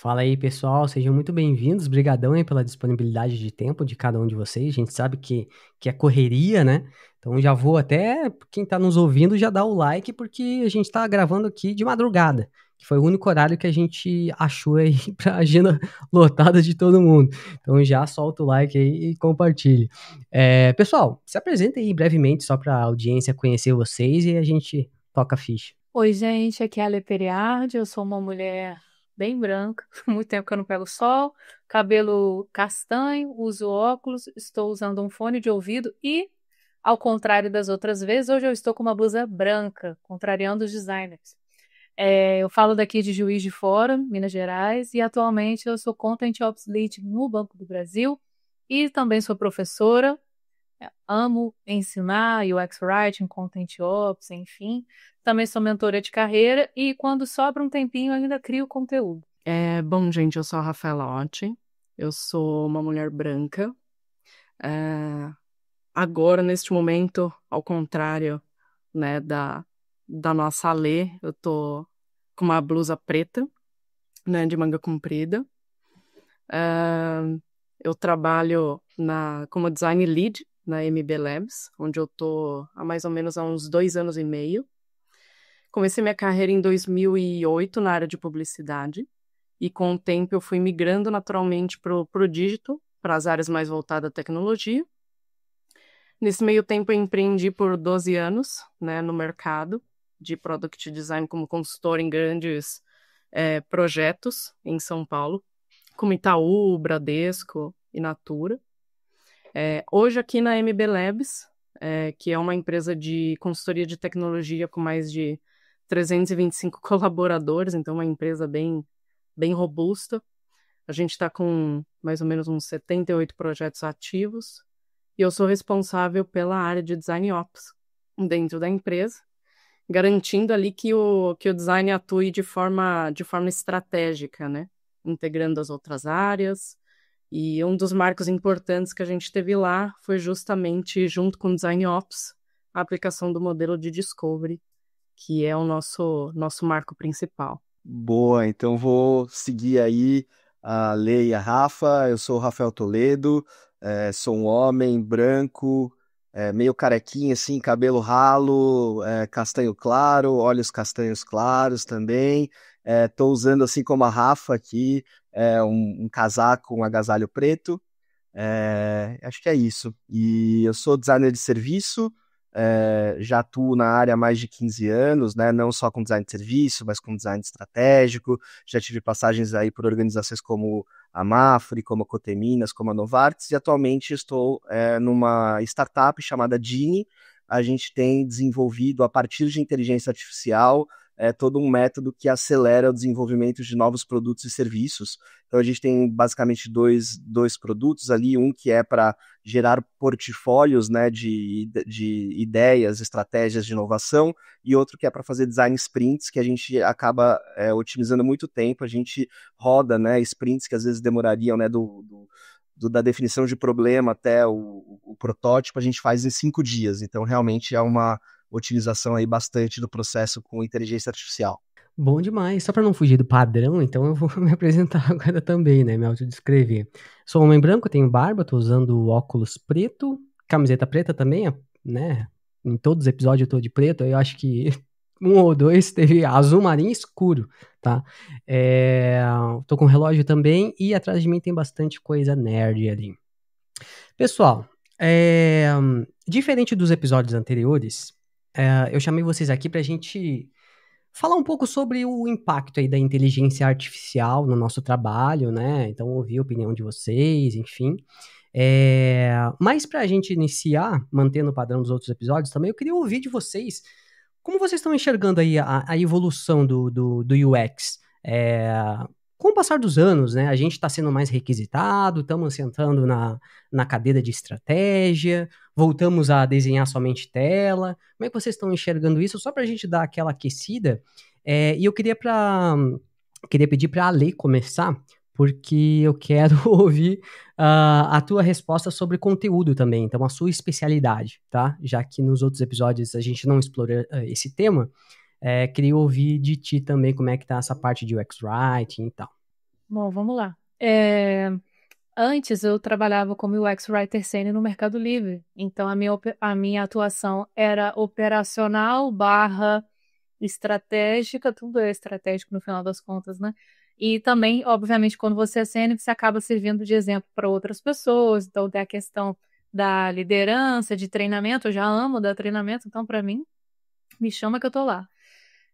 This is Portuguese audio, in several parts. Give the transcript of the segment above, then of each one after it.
Fala aí, pessoal, sejam muito bem-vindos. Brigadão aí pela disponibilidade de tempo de cada um de vocês. A gente sabe que é correria, né? Então já vou até, quem tá nos ouvindo, já dá o like, porque a gente tá gravando aqui de madrugada, que foi o único horário que a gente achou aí pra agenda lotada de todo mundo. Então já solta o like aí e compartilhe. Pessoal, se apresentem aí brevemente, só pra audiência conhecer vocês e a gente toca a ficha. Oi, gente, aqui é a Ale Periardi, eu sou uma mulher bem branca, muito tempo que eu não pego sol, cabelo castanho, uso óculos, estou usando um fone de ouvido e, ao contrário das outras vezes, hoje eu estou com uma blusa branca, contrariando os designers. Eu falo daqui de Juiz de Fora, Minas Gerais, e atualmente eu sou Content Ops Lead no Banco do Brasil e também sou professora. Amo ensinar UX Writing, Content Ops, enfim. Também sou mentora de carreira e quando sobra um tempinho ainda crio conteúdo. Bom, gente, eu sou a Rafaela Otti, eu sou uma mulher branca. É, Agora, neste momento, ao contrário, né, da nossa Alê, eu tô com uma blusa preta, né, de manga comprida. É, eu trabalho como design lead na MB Labs, onde eu tô há mais ou menos há uns 2 anos e meio. Comecei minha carreira em 2008 na área de publicidade. E com o tempo eu fui migrando naturalmente pro digital, para as áreas mais voltadas à tecnologia. Nesse meio tempo eu empreendi por 12 anos, né, no mercado de product design como consultor em grandes projetos em São Paulo, como Itaú, Bradesco e Natura. Hoje aqui na MB Labs, que é uma empresa de consultoria de tecnologia com mais de 325 colaboradores, então uma empresa bem robusta. A gente está com mais ou menos uns 78 projetos ativos e eu sou responsável pela área de Design Ops dentro da empresa, garantindo ali que o design atue de forma estratégica, né? Integrando as outras áreas. E um dos marcos importantes que a gente teve lá foi justamente, junto com o Design Ops, a aplicação do modelo de Discovery, que é o nosso marco principal. Boa, então vou seguir aí a Lei e a Rafa. Eu sou o Rafael Toledo, sou um homem branco, meio carequinha assim, cabelo ralo, castanho claro, olhos castanhos claros também. Estou usando assim como a Rafa aqui, um casaco, um agasalho preto. Acho que é isso. E eu sou designer de serviço, já atuo na área há mais de 15 anos, né? Não só com design de serviço, mas com design estratégico. Já tive passagens aí por organizações como a Mafre, como a Coteminas, como a Novartis, e atualmente estou numa startup chamada Gini. A gente tem desenvolvido, a partir de inteligência artificial, todo um método que acelera o desenvolvimento de novos produtos e serviços. Então a gente tem basicamente dois produtos ali, um que é para gerar portfólios, né, de ideias, estratégias de inovação, e outro que é para fazer design sprints, que a gente acaba otimizando muito tempo. A gente roda, né, sprints que às vezes demorariam, né, da definição de problema até o protótipo, a gente faz em 5 dias. Então realmente é uma otimização aí bastante do processo com inteligência artificial. Bom demais. Só para não fugir do padrão, então eu vou me apresentar agora também, né? Me autodescrever. Sou um homem branco, tenho barba, tô usando óculos preto, camiseta preta também, né? Em todos os episódios eu tô de preto, eu acho que um ou dois teve azul marinho escuro, tá? É, tô com relógio também e atrás de mim tem bastante coisa nerd ali. Pessoal, diferente dos episódios anteriores, eu chamei vocês aqui pra gente falar um pouco sobre o impacto aí da inteligência artificial no nosso trabalho, né? Então, ouvir a opinião de vocês, enfim. Mas para a gente iniciar, mantendo o padrão dos outros episódios também, eu queria ouvir de vocês como vocês estão enxergando aí a evolução do UX. Com o passar dos anos, né, a gente está sendo mais requisitado, estamos sentando na cadeira de estratégia, voltamos a desenhar somente tela. Como é que vocês estão enxergando isso? Só para a gente dar aquela aquecida. E eu queria pedir para a Ale começar, porque eu quero ouvir a tua resposta sobre conteúdo também, então a sua especialidade, tá? Já que nos outros episódios a gente não explorou esse tema, queria ouvir de ti também como é que tá essa parte de UX Writing e tal. Bom, vamos lá. Antes eu trabalhava como UX Writer Senior no Mercado Livre, então a minha atuação era operacional barra estratégica, tudo é estratégico no final das contas, né? E também, obviamente, quando você é sênior, você acaba servindo de exemplo para outras pessoas, então tem a questão da liderança, de treinamento, eu já amo dar treinamento, então para mim, me chama que eu tô lá.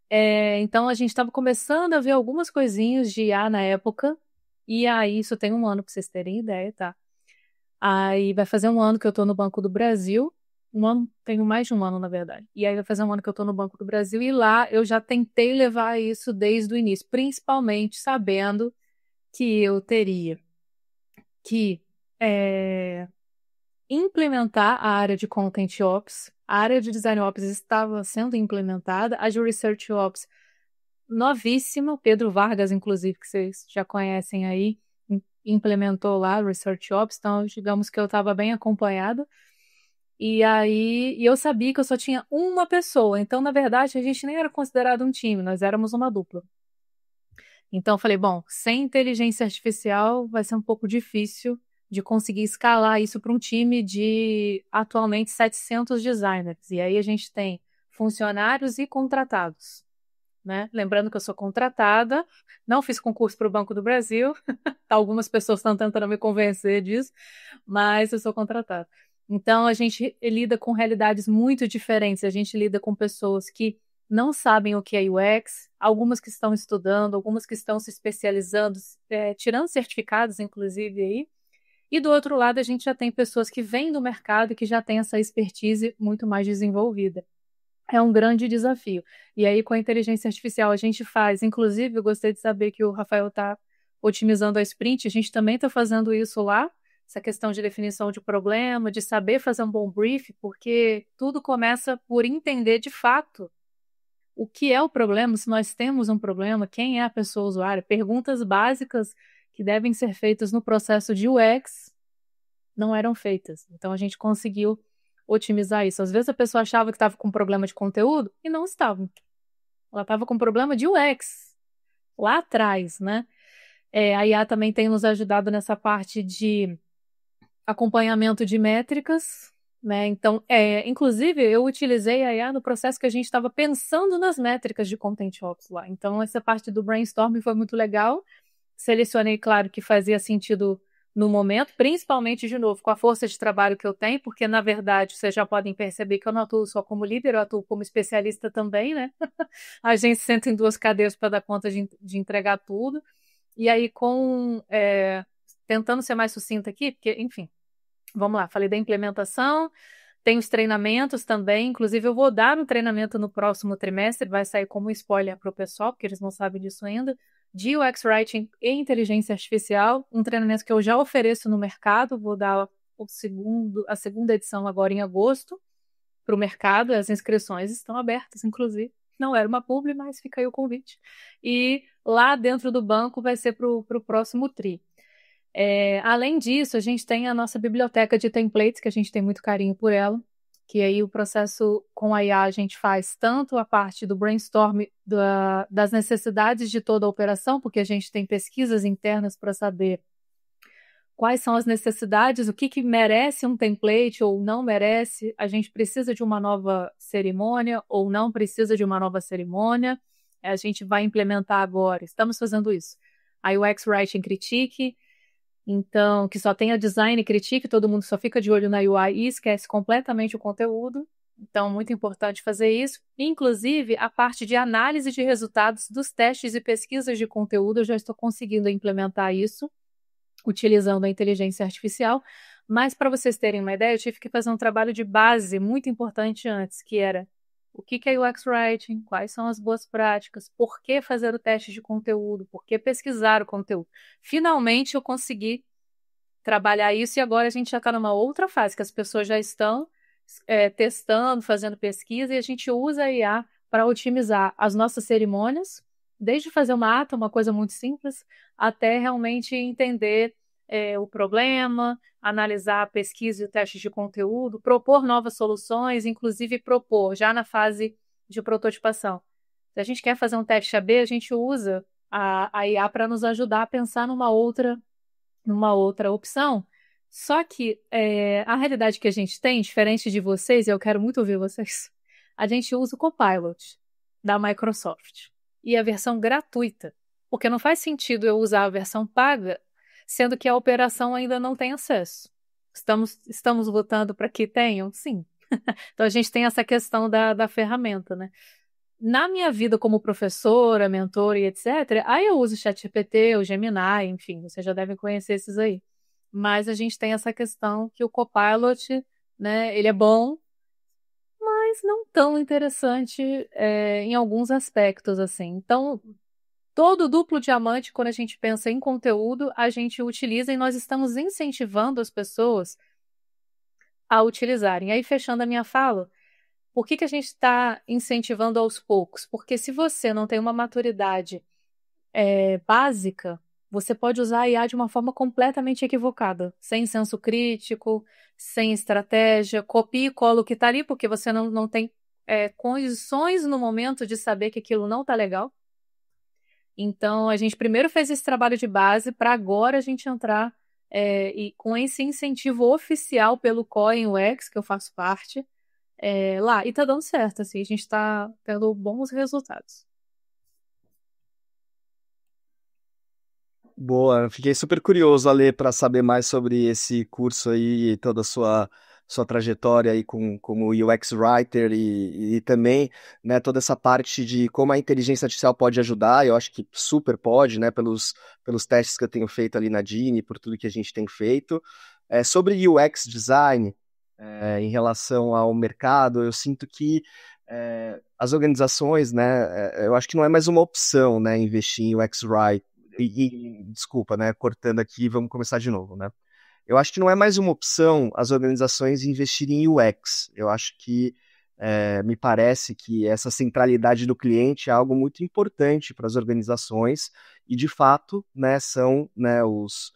Então a gente estava começando a ver algumas coisinhas de IA na época, e aí isso tem um ano para vocês terem ideia, tá? Aí vai fazer um ano que eu tô no Banco do Brasil, tenho mais de um ano, na verdade. E aí vai fazer um ano que eu tô no Banco do Brasil, e lá eu já tentei levar isso desde o início, principalmente sabendo que eu teria que implementar a área de Content Ops. A área de Design Ops estava sendo implementada, a de Research Ops novíssima, o Pedro Vargas, inclusive, que vocês já conhecem aí, implementou lá o Research Ops, então digamos que eu estava bem acompanhada. E aí eu sabia que eu só tinha uma pessoa, então na verdade a gente nem era considerado um time, nós éramos uma dupla. Então eu falei, bom, sem inteligência artificial vai ser um pouco difícil de conseguir escalar isso para um time de atualmente 700 designers. E aí a gente tem funcionários e contratados, né? Lembrando que eu sou contratada, não fiz concurso para o Banco do Brasil, algumas pessoas estão tentando me convencer disso, mas eu sou contratada. Então a gente lida com realidades muito diferentes, a gente lida com pessoas que não sabem o que é UX, algumas que estão estudando, algumas que estão se especializando, tirando certificados, inclusive, aí. E do outro lado, a gente já tem pessoas que vêm do mercado e que já têm essa expertise muito mais desenvolvida. É um grande desafio. E aí, com a inteligência artificial, a gente faz. Inclusive, eu gostei de saber que o Rafael está otimizando a sprint, a gente também está fazendo isso lá, essa questão de definição de problema, de saber fazer um bom brief, porque tudo começa por entender de fato o que é o problema, se nós temos um problema, quem é a pessoa usuária, perguntas básicas que devem ser feitas no processo de UX não eram feitas. Então a gente conseguiu otimizar isso. Às vezes a pessoa achava que estava com problema de conteúdo e não estava. Ela estava com problema de UX lá atrás, né? A IA também tem nos ajudado nessa parte de acompanhamento de métricas, né? Então, inclusive, eu utilizei a IA no processo que a gente estava pensando nas métricas de Content Ops lá. Então, essa parte do brainstorming foi muito legal. Selecionei, claro, que fazia sentido no momento, principalmente, de novo, com a força de trabalho que eu tenho, porque, na verdade, vocês já podem perceber que eu não atuo só como líder, eu atuo como especialista também, né? A gente senta em duas cadeiras para dar conta de entregar tudo. E aí, tentando ser mais sucinta aqui, porque, enfim, vamos lá, falei da implementação, tem os treinamentos também, inclusive eu vou dar um treinamento no próximo trimestre, vai sair como spoiler para o pessoal, porque eles não sabem disso ainda, de UX Writing e Inteligência Artificial, um treinamento que eu já ofereço no mercado, vou dar a segunda edição agora em agosto para o mercado, as inscrições estão abertas, inclusive. Não era uma publi, mas fica aí o convite. E lá dentro do banco vai ser para o próximo TRI. Além disso, a gente tem a nossa biblioteca de templates, que a gente tem muito carinho por ela, que aí o processo com a IA a gente faz tanto a parte do brainstorm das necessidades de toda a operação, porque a gente tem pesquisas internas para saber quais são as necessidades, o que merece um template ou não merece, a gente precisa de uma nova cerimônia ou não precisa de uma nova cerimônia, a gente vai implementar agora, estamos fazendo isso. A UX Writing Critique, então, que só tenha design e critique, todo mundo só fica de olho na UI e esquece completamente o conteúdo. Então, muito importante fazer isso. Inclusive, a parte de análise de resultados dos testes e pesquisas de conteúdo, eu já estou conseguindo implementar isso, utilizando a inteligência artificial. Mas, para vocês terem uma ideia, eu tive que fazer um trabalho de base muito importante antes, que era o que é UX Writing, quais são as boas práticas, por que fazer o teste de conteúdo, por que pesquisar o conteúdo. Finalmente eu consegui trabalhar isso e agora a gente já está numa outra fase, que as pessoas já estão testando, fazendo pesquisa e a gente usa a IA para otimizar as nossas cerimônias, desde fazer uma ata, uma coisa muito simples, até realmente entender o problema, analisar a pesquisa e o teste de conteúdo, propor novas soluções, inclusive propor já na fase de prototipação. Se a gente quer fazer um teste AB, a gente usa a IA para nos ajudar a pensar numa outra opção. Só que a realidade que a gente tem, diferente de vocês, e eu quero muito ouvir vocês, a gente usa o Copilot da Microsoft e a versão gratuita, porque não faz sentido eu usar a versão paga, sendo que a operação ainda não tem acesso. Estamos lutando para que tenham? Sim. Então a gente tem essa questão da ferramenta, né? Na minha vida como professora, mentora e etc., aí eu uso o ChatGPT, o Gemini, enfim, vocês já devem conhecer esses aí. Mas a gente tem essa questão que o Copilot, né, ele é bom, mas não tão interessante em alguns aspectos, assim. Então, todo duplo diamante, quando a gente pensa em conteúdo, a gente utiliza e nós estamos incentivando as pessoas a utilizarem. Aí, fechando a minha fala, por que a gente está incentivando aos poucos? Porque se você não tem uma maturidade básica, você pode usar a IA de uma forma completamente equivocada, sem senso crítico, sem estratégia, copia e cola o que está ali, porque você não tem condições no momento de saber que aquilo não está legal. Então, a gente primeiro fez esse trabalho de base para agora a gente entrar e com esse incentivo oficial pelo COE em UX, que eu faço parte, lá. E tá dando certo, assim, a gente tá tendo bons resultados. Boa, fiquei super curioso, Ale, para saber mais sobre esse curso aí e toda a sua trajetória aí como UX Writer e também, né, toda essa parte de como a inteligência artificial pode ajudar. Eu acho que super pode, né, pelos testes que eu tenho feito ali na Dini, por tudo que a gente tem feito. Sobre UX Design, em relação ao mercado, eu sinto que as organizações, né, eu acho que não é mais uma opção, né, investir em UX Writer. Desculpa, né? Cortando aqui, vamos começar de novo, né? Eu acho que não é mais uma opção as organizações investirem em UX. Eu acho que me parece que essa centralidade do cliente é algo muito importante para as organizações e, de fato, né, são, né, os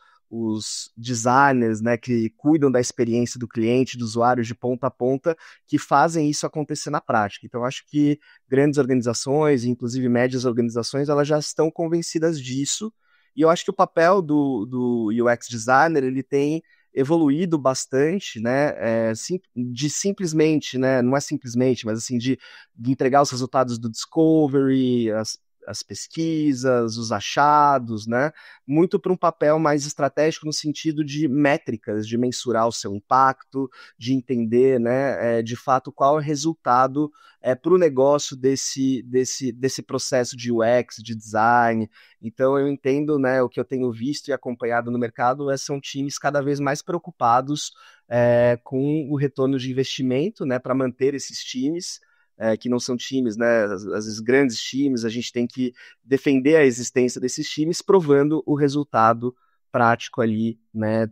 designers, né, que cuidam da experiência do cliente, do usuário de ponta a ponta, que fazem isso acontecer na prática. Então, acho que grandes organizações, inclusive médias organizações, elas já estão convencidas disso. E eu acho que o papel do UX designer ele tem evoluído bastante, né? De simplesmente, né? Não é simplesmente, mas assim de entregar os resultados do discovery, as pesquisas, os achados, né? Muito para um papel mais estratégico no sentido de métricas, de mensurar o seu impacto, de entender, né, de fato qual é o resultado para o negócio desse processo de UX, de design. Então eu entendo, né, o que eu tenho visto e acompanhado no mercado são times cada vez mais preocupados com o retorno de investimento, né, para manter esses times que não são times, né? Às vezes grandes times, a gente tem que defender a existência desses times, provando o resultado prático ali, né?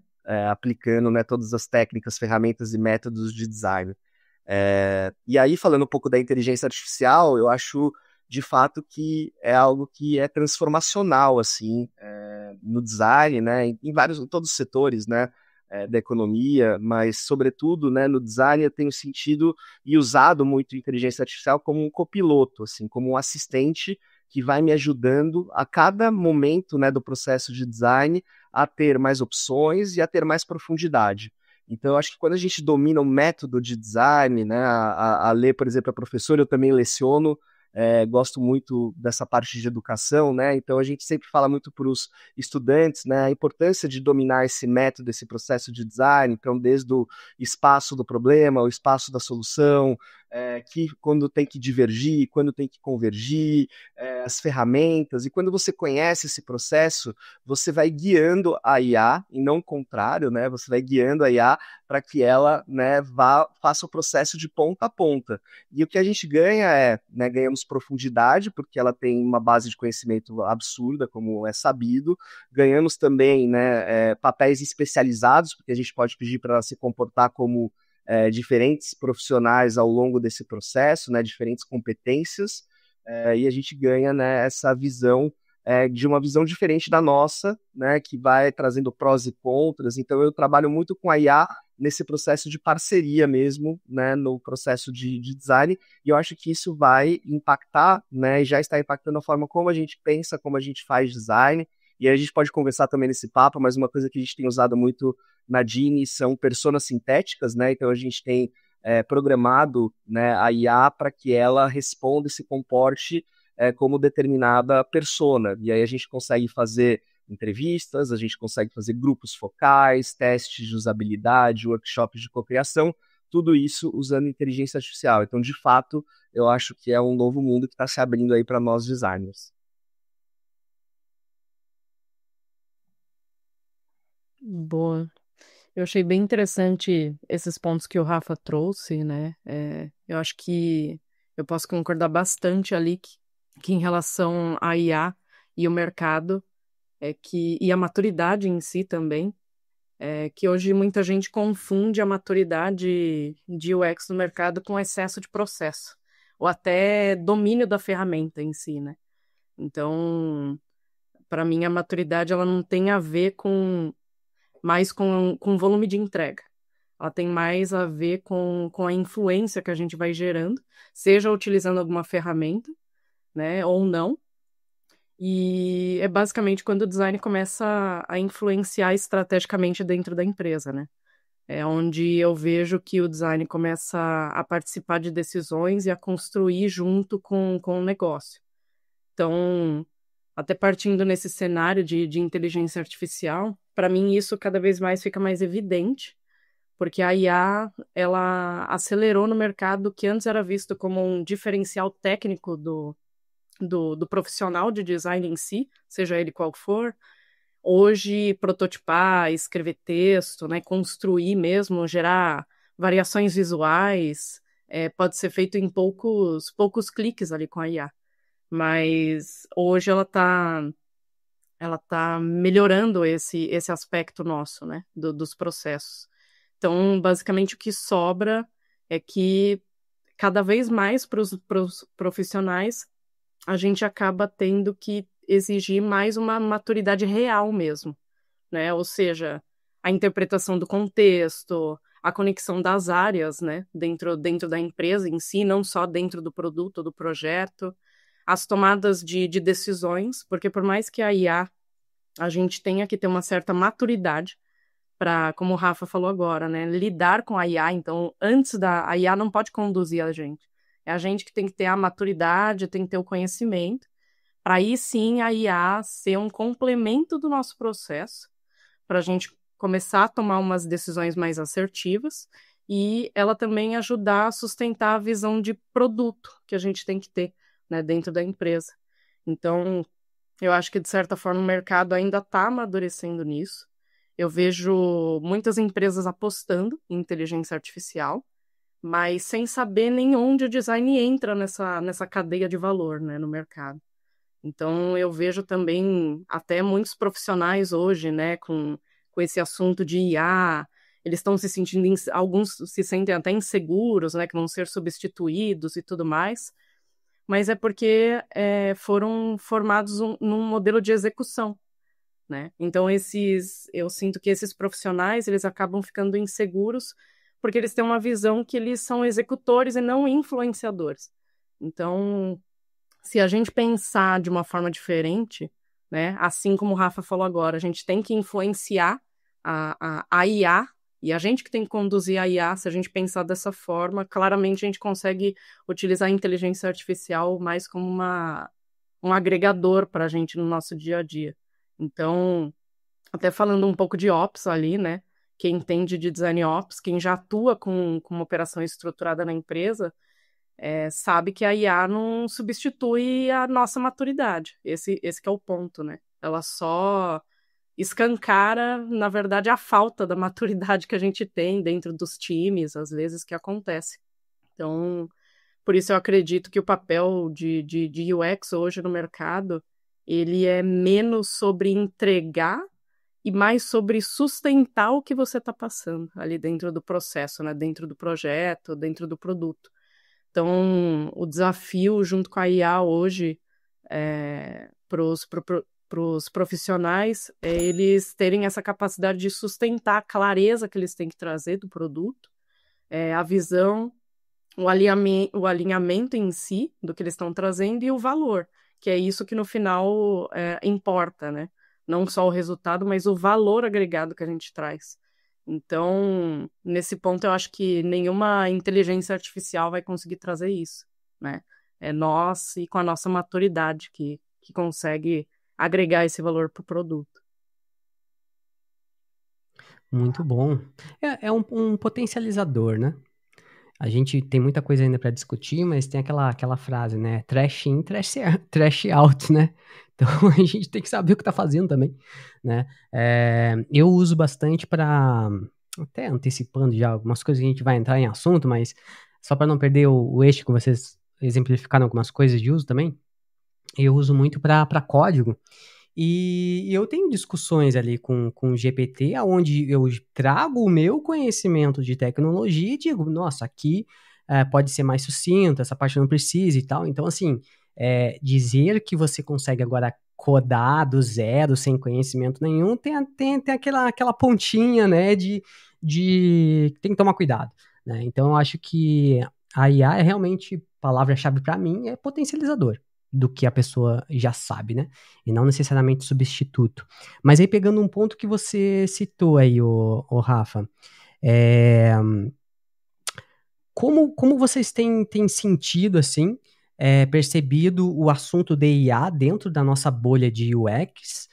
Aplicando, né, todas as técnicas, ferramentas e métodos de design. E aí, falando um pouco da inteligência artificial, eu acho de fato que é algo que é transformacional, assim, no design, né? Em todos os setores, né? Da economia, mas sobretudo, né, no design eu tenho sentido e usado muito a inteligência artificial como um copiloto, assim, como um assistente que vai me ajudando a cada momento, né, do processo de design a ter mais opções e a ter mais profundidade. Então, eu acho que quando a gente domina o método de design, né, a ler, por exemplo, a professora, eu também leciono, gosto muito dessa parte de educação, né? Então a gente sempre fala muito para os estudantes, né, a importância de dominar esse método, esse processo de design, então desde o espaço do problema, o espaço da solução, que quando tem que divergir, quando tem que convergir, as ferramentas, e quando você conhece esse processo, você vai guiando a IA, e não o contrário, né? Você vai guiando a IA para que ela, né, faça o processo de ponta a ponta. E o que a gente ganha né, ganhamos profundidade, porque ela tem uma base de conhecimento absurda, como é sabido. Ganhamos também, né, papéis especializados, porque a gente pode pedir para ela se comportar como diferentes profissionais ao longo desse processo, né, diferentes competências, e a gente ganha, né, essa visão de uma visão diferente da nossa, né, que vai trazendo prós e contras. Então, eu trabalho muito com a IA nesse processo de parceria mesmo, né, no processo de design, e eu acho que isso vai impactar, né, e já está impactando a forma como a gente pensa, como a gente faz design, e aí a gente pode conversar também nesse papo, mas uma coisa que a gente tem usado muito na Gini são personas sintéticas, né, então a gente tem programado, né, a IA para que ela responda e se comporte como determinada persona, e aí a gente consegue fazer entrevistas, a gente consegue fazer grupos focais, testes de usabilidade, workshops de cocriação, tudo isso usando inteligência artificial. Então, de fato, eu acho que é um novo mundo que está se abrindo aí para nós designers. Boa. Eu achei bem interessante esses pontos que o Rafa trouxe, né? Eu acho que eu posso concordar bastante ali que em relação à IA e o mercado, e a maturidade em si também, que hoje muita gente confunde a maturidade de UX no mercado com excesso de processo, ou até domínio da ferramenta em si, né? Então, para mim, a maturidade ela não tem a ver mais com volume de entrega. Ela tem mais a ver com a influência que a gente vai gerando, seja utilizando alguma ferramenta, né, ou não. E é basicamente quando o design começa a influenciar estrategicamente dentro da empresa, né? É onde eu vejo que o design começa a participar de decisões e a construir junto com o negócio. Então, até partindo nesse cenário de inteligência artificial, para mim isso cada vez mais fica mais evidente, porque a IA, ela acelerou no mercado que antes era visto como um diferencial técnico do profissional de design em si, seja ele qual for. Hoje, prototipar, escrever texto, né, construir mesmo, gerar variações visuais, pode ser feito em poucos cliques ali com a IA. Mas hoje ela tá melhorando esse aspecto nosso, né, dos processos. Então, basicamente, o que sobra é que cada vez mais para os profissionais a gente acaba tendo que exigir mais uma maturidade real mesmo, né? Ou seja, a interpretação do contexto, a conexão das áreas, né, dentro da empresa em si, não só dentro do produto, do projeto, as tomadas de decisões, porque por mais que a IA a gente tenha que ter uma certa maturidade para, como o Rafa falou agora, né, lidar com a IA. Então, a IA não pode conduzir a gente. É a gente que tem que ter a maturidade, tem que ter o conhecimento, para aí sim a IA ser um complemento do nosso processo, para a gente começar a tomar umas decisões mais assertivas e ela também ajudar a sustentar a visão de produto que a gente tem que ter, né, dentro da empresa. Então, eu acho que, de certa forma, o mercado ainda está amadurecendo nisso. Eu vejo muitas empresas apostando em inteligência artificial, mas sem saber nem onde o design entra nessa cadeia de valor, né, no mercado. Então, eu vejo também até muitos profissionais hoje, né, com esse assunto de IA, eles estão se sentindo, alguns se sentem até inseguros, né, que vão ser substituídos e tudo mais, mas é porque foram formados num modelo de execução, né? Então, eu sinto que esses profissionais, eles acabam ficando inseguros porque eles têm uma visão que eles são executores e não influenciadores. Então, se a gente pensar de uma forma diferente, né, assim como o Rafa falou agora, a gente tem que influenciar a IA, e a gente que tem que conduzir a IA, se a gente pensar dessa forma, claramente a gente consegue utilizar a inteligência artificial mais como um agregador para a gente no nosso dia a dia. Então, até falando um pouco de Ops ali, né? Quem entende de Design Ops, quem já atua com uma operação estruturada na empresa, sabe que a IA não substitui a nossa maturidade. Esse que é o ponto, né? Ela só escancara, na verdade, a falta da maturidade que a gente tem dentro dos times, às vezes, que acontece. Então, por isso eu acredito que o papel de UX hoje no mercado, ele é menos sobre entregar e mais sobre sustentar o que você está passando ali dentro do processo, né? Dentro do projeto, dentro do produto. Então, o desafio junto com a IA hoje para os profissionais, eles terem essa capacidade de sustentar a clareza que eles têm que trazer do produto, a visão, o alinhamento em si do que eles estão trazendo e o valor, que é isso que no final importa, né? Não só o resultado, mas o valor agregado que a gente traz. Então, nesse ponto, eu acho que nenhuma inteligência artificial vai conseguir trazer isso, né? É nós e com a nossa maturidade que consegue agregar esse valor para o produto. Muito bom. É um potencializador, né? A gente tem muita coisa ainda para discutir, mas tem aquela frase, né? Trash in, trash out, né? Então a gente tem que saber o que tá fazendo também, né? Eu uso bastante para, até antecipando já algumas coisas que a gente vai entrar em assunto, mas só para não perder o eixo que vocês exemplificaram algumas coisas de uso também, eu uso muito para código. E eu tenho discussões ali com o GPT, onde eu trago o meu conhecimento de tecnologia e digo, nossa, aqui pode ser mais sucinto, essa parte não precisa e tal. Então, assim, dizer que você consegue agora codar do zero, sem conhecimento nenhum, tem aquela pontinha, né, de tem que tomar cuidado, né? Então, eu acho que a IA é realmente, palavra-chave para mim, é potencializador do que a pessoa já sabe, né? E não necessariamente substituto. Mas aí pegando um ponto que você citou aí, o Rafa, como vocês têm sentido, assim, percebido o assunto de IA dentro da nossa bolha de UX?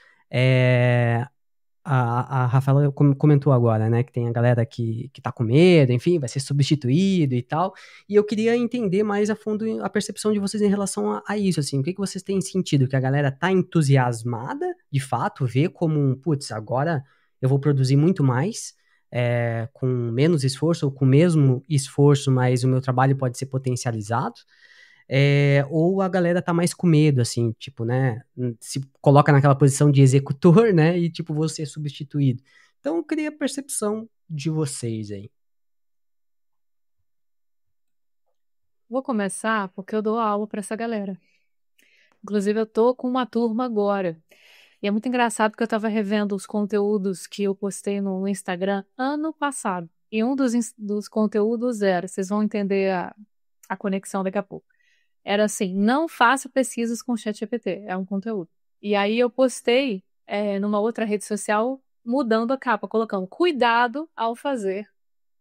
A Rafaela comentou agora, né, que tem a galera que tá com medo, enfim, vai ser substituído e tal, e eu queria entender mais a fundo a percepção de vocês em relação a isso, assim, o que vocês têm sentido? Que a galera tá entusiasmada, de fato, vê como, putz, agora eu vou produzir muito mais, com menos esforço ou com o mesmo esforço, mas o meu trabalho pode ser potencializado, ou a galera tá mais com medo, assim, tipo, né, se coloca naquela posição de executor, né, e tipo, vou ser substituído. Então, eu queria a percepção de vocês aí. Vou começar porque eu dou aula para essa galera. Inclusive, eu tô com uma turma agora. E é muito engraçado porque eu estava revendo os conteúdos que eu postei no Instagram ano passado. E um dos conteúdos era, vocês vão entender a conexão daqui a pouco. Era assim, não faça pesquisas com ChatGPT, é um conteúdo. E aí eu postei numa outra rede social, mudando a capa, colocando cuidado ao fazer,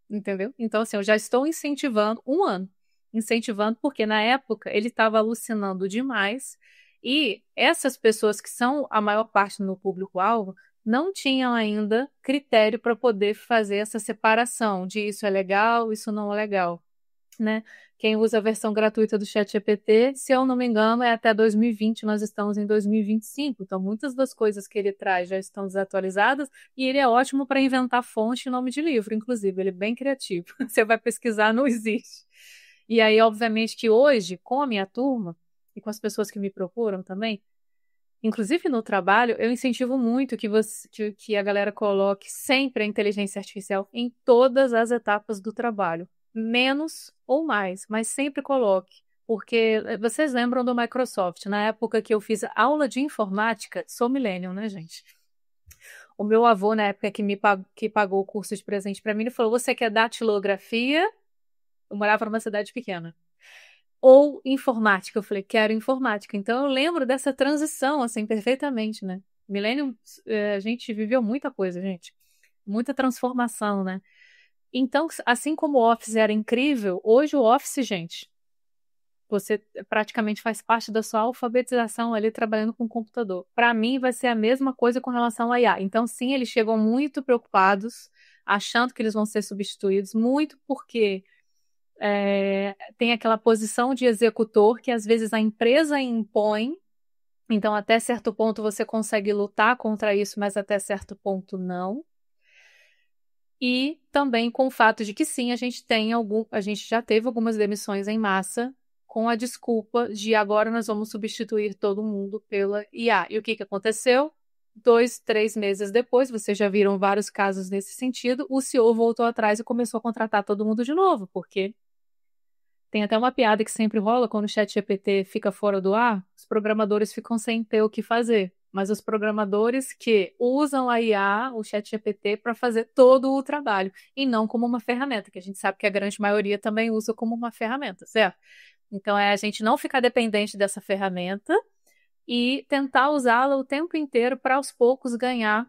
entendeu? Então, assim, eu já estou incentivando, um ano, incentivando, porque na época ele estava alucinando demais e essas pessoas que são a maior parte no público-alvo não tinham ainda critério para poder fazer essa separação de isso é legal, isso não é legal, né? Quem usa a versão gratuita do ChatGPT, se eu não me engano, é até 2020, nós estamos em 2025, então muitas das coisas que ele traz já estão desatualizadas e ele é ótimo para inventar fonte e nome de livro, inclusive, ele é bem criativo. Você vai pesquisar, não existe. E aí, obviamente, que hoje, com a minha turma e com as pessoas que me procuram também, inclusive no trabalho, eu incentivo muito que a galera coloque sempre a inteligência artificial em todas as etapas do trabalho. Menos ou mais, mas sempre coloque. Porque vocês lembram do Microsoft, na época que eu fiz aula de informática, sou millennial, né, gente? O meu avô, na época que pagou o curso de presente para mim, ele falou: você quer datilografia? Eu morava numa cidade pequena. Ou informática? Eu falei: quero informática. Então eu lembro dessa transição, assim, perfeitamente, né? Millennium, a gente viveu muita coisa, gente. Muita transformação, né? Então, assim como o Office era incrível, hoje o Office, gente, você praticamente faz parte da sua alfabetização ali trabalhando com o computador. Para mim, vai ser a mesma coisa com relação ao IA. Então, sim, eles chegam muito preocupados, achando que eles vão ser substituídos, muito porque tem aquela posição de executor que às vezes a empresa impõe. Então, até certo ponto você consegue lutar contra isso, mas até certo ponto não. E também com o fato de que sim, a gente já teve algumas demissões em massa com a desculpa de agora nós vamos substituir todo mundo pela IA. E o que aconteceu? 2, 3 meses depois, vocês já viram vários casos nesse sentido, o CEO voltou atrás e começou a contratar todo mundo de novo, porque Tem até uma piada que sempre rola quando o ChatGPT fica fora do ar, os programadores ficam sem ter o que fazer. Mas os programadores que usam a IA, o ChatGPT, para fazer todo o trabalho, e não como uma ferramenta, que a gente sabe que a grande maioria também usa como uma ferramenta, certo? Então é a gente não ficar dependente dessa ferramenta e tentar usá-la o tempo inteiro para aos poucos ganhar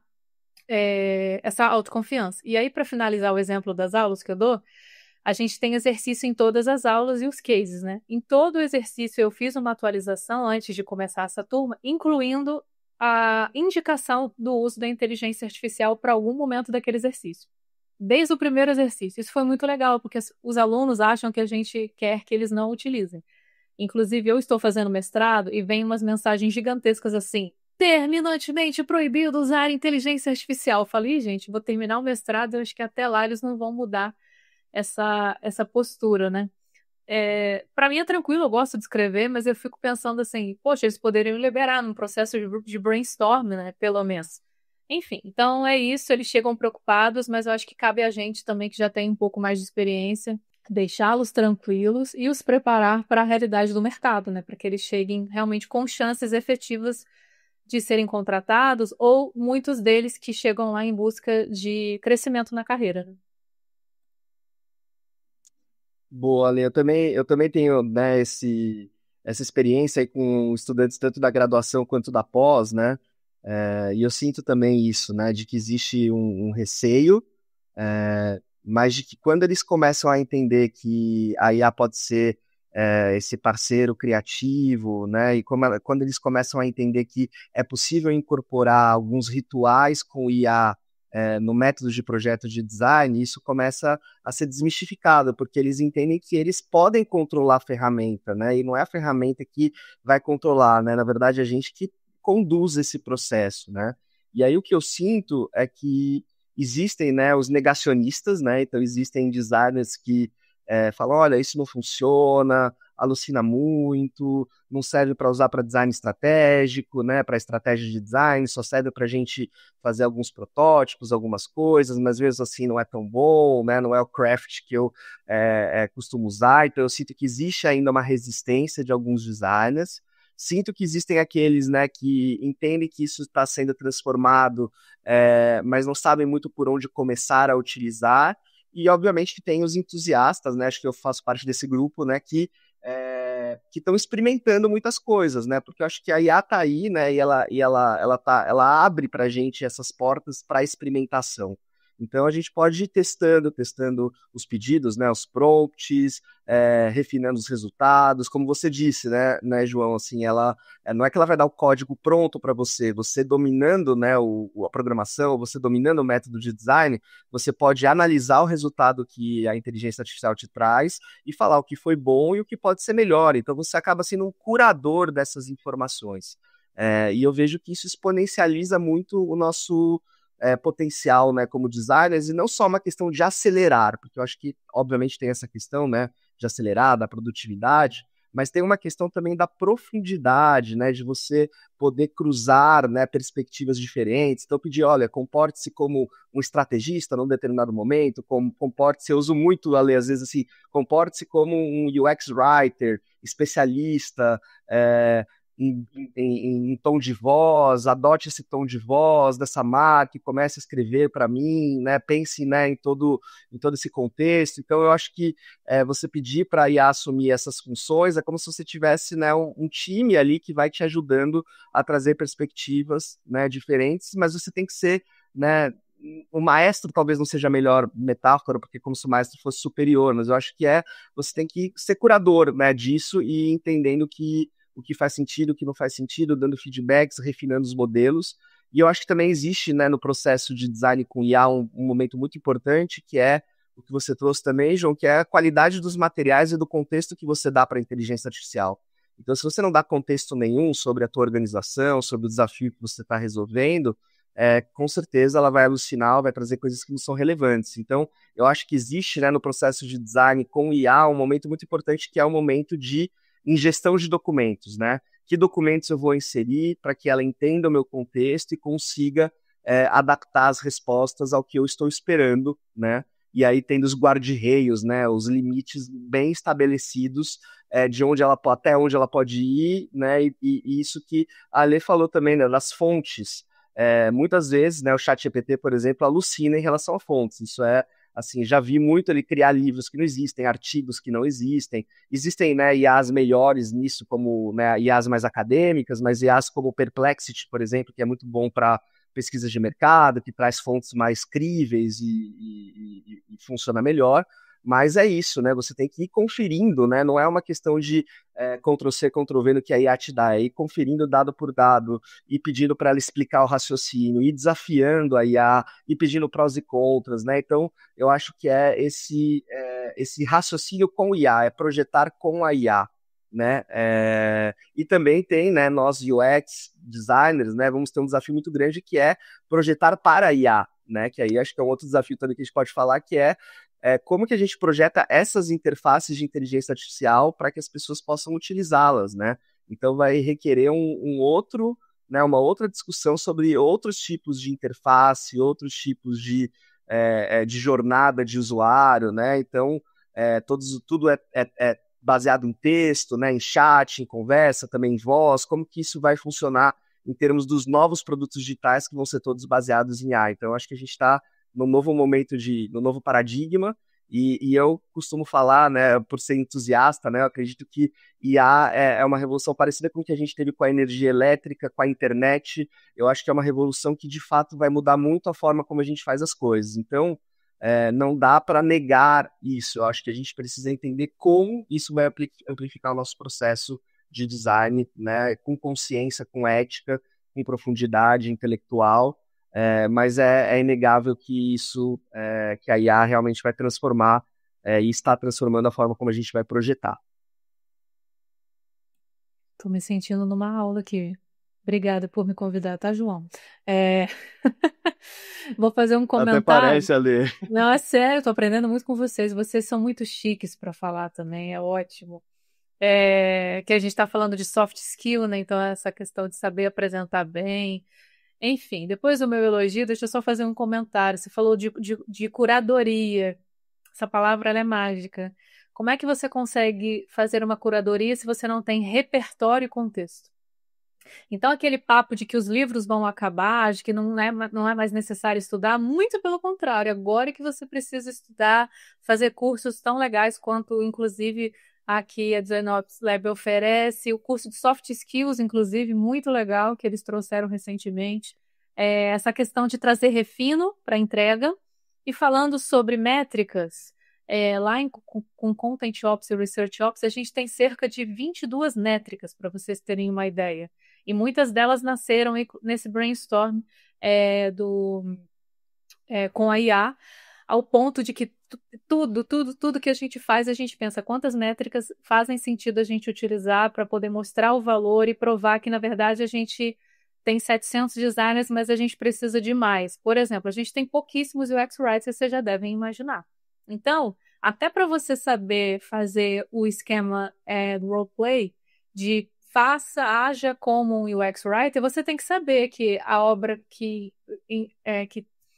essa autoconfiança. E aí, para finalizar o exemplo das aulas que eu dou, a gente tem exercício em todas as aulas e os cases, né? Em todo o exercício eu fiz uma atualização antes de começar essa turma, incluindo a indicação do uso da inteligência artificial para algum momento daquele exercício. Desde o primeiro exercício. Isso foi muito legal, porque os alunos acham que a gente quer que eles não utilizem. Inclusive, eu estou fazendo mestrado e vem umas mensagens gigantescas assim: terminantemente proibido usar inteligência artificial. Eu falei, gente, vou terminar o mestrado, eu acho que até lá eles não vão mudar essa postura, né? Para mim é tranquilo, eu gosto de escrever, mas eu fico pensando assim, poxa, eles poderiam liberar num processo de brainstorm, né? Pelo menos. Enfim, então é isso, eles chegam preocupados, mas eu acho que cabe a gente também, que já tem um pouco mais de experiência, deixá-los tranquilos e os preparar para a realidade do mercado, né? Para que eles cheguem realmente com chances efetivas de serem contratados, ou muitos deles que chegam lá em busca de crescimento na carreira, né? Boa, Ale, eu também tenho, né, essa experiência aí com estudantes tanto da graduação quanto da pós, né? E eu sinto também isso, né, de que existe um receio, mas de que quando eles começam a entender que a IA pode ser esse parceiro criativo, né, e quando eles começam a entender que é possível incorporar alguns rituais com IA no método de projeto de design, isso começa a ser desmistificado, porque eles entendem que eles podem controlar a ferramenta, né, e não é a ferramenta que vai controlar, né, na verdade é a gente que conduz esse processo, né. E aí o que eu sinto é que existem, né, os negacionistas, né, então existem designers que falam, olha, isso não funciona, alucina muito, não serve para usar para design estratégico, né, para estratégia de design, só serve para a gente fazer alguns protótipos, algumas coisas, mas mesmo assim não é tão bom, né, não é o craft que eu costumo usar, então eu sinto que existe ainda uma resistência de alguns designers. Sinto que existem aqueles, né, que entendem que isso está sendo transformado, mas não sabem muito por onde começar a utilizar. E, obviamente, que tem os entusiastas, né, acho que eu faço parte desse grupo, né, que estão experimentando muitas coisas, né, porque eu acho que a IA está aí, né, ela abre para a gente essas portas para experimentação. Então a gente pode ir testando os pedidos, né, os prompts, refinando os resultados, como você disse, né, João, assim, ela não é que ela vai dar o código pronto para você, você dominando, né, a programação, você dominando o método de design, você pode analisar o resultado que a inteligência artificial te traz e falar o que foi bom e o que pode ser melhor. Então você acaba sendo um curador dessas informações. E eu vejo que isso exponencializa muito o nosso potencial, né, como designers, e não só uma questão de acelerar, porque eu acho que, obviamente, tem essa questão, né, de acelerar, da produtividade, mas tem uma questão também da profundidade, né, de você poder cruzar, né, perspectivas diferentes. Então, pedir, olha, comporte-se como um estrategista num determinado momento, comporte-se, eu uso muito, Ale, às vezes assim, comporte-se como um UX writer, especialista, em tom de voz, adote esse tom de voz dessa marca e comece a escrever para mim, né? Pense, né, em todo esse contexto. Então, eu acho que você pedir para a IA assumir essas funções é como se você tivesse, né, um time ali que vai te ajudando a trazer perspectivas, né, diferentes, mas você tem que ser, né, o maestro talvez não seja a melhor metáfora, porque como se o maestro fosse superior, mas eu acho que você tem que ser curador, né, disso e entendendo que o que faz sentido, o que não faz sentido, dando feedbacks, refinando os modelos. E eu acho que também existe, né, no processo de design com IA um momento muito importante, que é o que você trouxe também, João, que é a qualidade dos materiais e do contexto que você dá para a inteligência artificial. Então, se você não dá contexto nenhum sobre a tua organização, sobre o desafio que você está resolvendo, com certeza ela vai alucinar, vai trazer coisas que não são relevantes. Então, eu acho que existe, né, no processo de design com IA um momento muito importante, que é o momento de ingestão de documentos, né? Que documentos eu vou inserir para que ela entenda o meu contexto e consiga adaptar as respostas ao que eu estou esperando, né? e aí tendo os guarda-reios, né, os limites bem estabelecidos de até onde ela pode ir, né, e isso que a Alê falou também, né, das fontes. Muitas vezes, né, o ChatGPT, por exemplo, alucina em relação a fontes. Isso assim, já vi muito ele criar livros que não existem, artigos que não existem. Existem, né, IAs melhores nisso, como, né, IAs mais acadêmicas, mas IAs como o Perplexity, por exemplo, que é muito bom para pesquisas de mercado, que traz fontes mais críveis e funciona melhor. Mas é isso, né? Você tem que ir conferindo, né? Não é uma questão de Ctrl+C, Ctrl+V no que a IA te dá, é ir conferindo dado por dado, e pedindo para ela explicar o raciocínio, e desafiando a IA, e pedindo prós e contras, né? Então, eu acho que esse raciocínio com IA, é projetar com a IA, né? E também tem, né, nós UX designers, né, vamos ter um desafio muito grande que é projetar para a IA, né? Que aí acho que é um outro desafio também que a gente pode falar, que como que a gente projeta essas interfaces de inteligência artificial para que as pessoas possam utilizá-las, né? Então vai requerer né, uma outra discussão sobre outros tipos de interface, outros tipos de jornada de usuário, né? Então, tudo é baseado em texto, né, em chat, em conversa, também em voz, como que isso vai funcionar em termos dos novos produtos digitais que vão ser todos baseados em AI. Então, acho que a gente está num novo momento no novo paradigma, e eu costumo falar, né, por ser entusiasta, né, eu acredito que IA é uma revolução parecida com o que a gente teve com a energia elétrica, com a internet. Eu acho que é uma revolução que, de fato, vai mudar muito a forma como a gente faz as coisas. Então, não dá para negar isso. Eu acho que a gente precisa entender como isso vai amplificar o nosso processo de design, né, com consciência, com ética, com profundidade intelectual. Mas é inegável que que a IA realmente vai transformar e está transformando a forma como a gente vai projetar. Tô me sentindo numa aula aqui. Obrigada por me convidar, tá, João? Vou fazer um Até comentário. parece, Ale. Não, é sério, tô aprendendo muito com vocês. Vocês são muito chiques para falar também, é ótimo. Que a gente está falando de soft skill, né? Então, essa questão de saber apresentar bem. Enfim, depois do meu elogio, deixa eu só fazer um comentário. Você falou de curadoria. Essa palavra ela é mágica. Como é que você consegue fazer uma curadoria se você não tem repertório e contexto? Então, aquele papo de que os livros vão acabar, de que não é mais necessário estudar, muito pelo contrário, agora é que você precisa estudar, fazer cursos tão legais quanto, inclusive, aqui a DesignOps Lab oferece, o curso de Soft Skills, inclusive, muito legal, que eles trouxeram recentemente. Essa questão de trazer refino para entrega. E falando sobre métricas, lá com Content Ops e Research Ops, a gente tem cerca de 22 métricas, para vocês terem uma ideia. E muitas delas nasceram nesse brainstorm com a IA, ao ponto de que tudo que a gente faz, a gente pensa quantas métricas fazem sentido a gente utilizar para poder mostrar o valor e provar que, na verdade, a gente tem 700 designers, mas a gente precisa de mais. Por exemplo, a gente tem pouquíssimos UX Writers, vocês já devem imaginar. Então, até para você saber fazer o esquema do roleplay, de haja como um UX Writer, você tem que saber que a obra que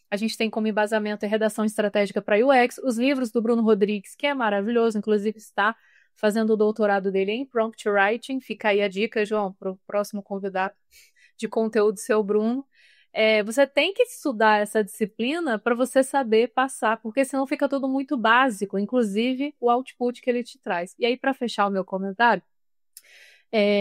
a gente tem como embasamento é redação estratégica para UX, os livros do Bruno Rodrigues, que é maravilhoso, inclusive está fazendo o doutorado dele em Prompt Writing. Fica aí a dica, João, para o próximo convidado de conteúdo, seu Bruno. Você tem que estudar essa disciplina para você saber passar, porque senão fica tudo muito básico, inclusive o output que ele te traz. E aí, para fechar o meu comentário,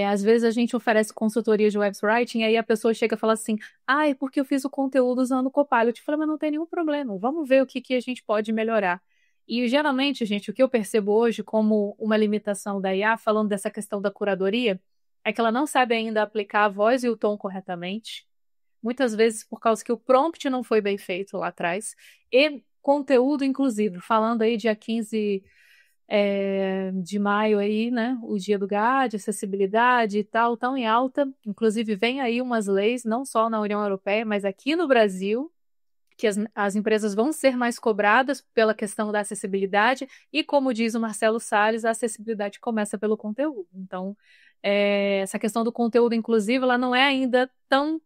às vezes a gente oferece consultoria de UX Writing, e aí a pessoa chega e fala assim, é porque eu fiz o conteúdo usando o Copilot. Eu falo, mas não tem nenhum problema, vamos ver o que a gente pode melhorar. E geralmente, gente, o que eu percebo hoje como uma limitação da IA, falando dessa questão da curadoria, é que ela não sabe ainda aplicar a voz e o tom corretamente, muitas vezes por causa que o prompt não foi bem feito lá atrás, e conteúdo, inclusive, falando aí dia 15 de maio aí, né, o dia do GAD, acessibilidade e tal, tão em alta, inclusive vem aí umas leis, não só na União Europeia, mas aqui no Brasil, que as empresas vão ser mais cobradas pela questão da acessibilidade, e como diz o Marcelo Salles, a acessibilidade começa pelo conteúdo. Então, essa questão do conteúdo inclusive, ela não é ainda tão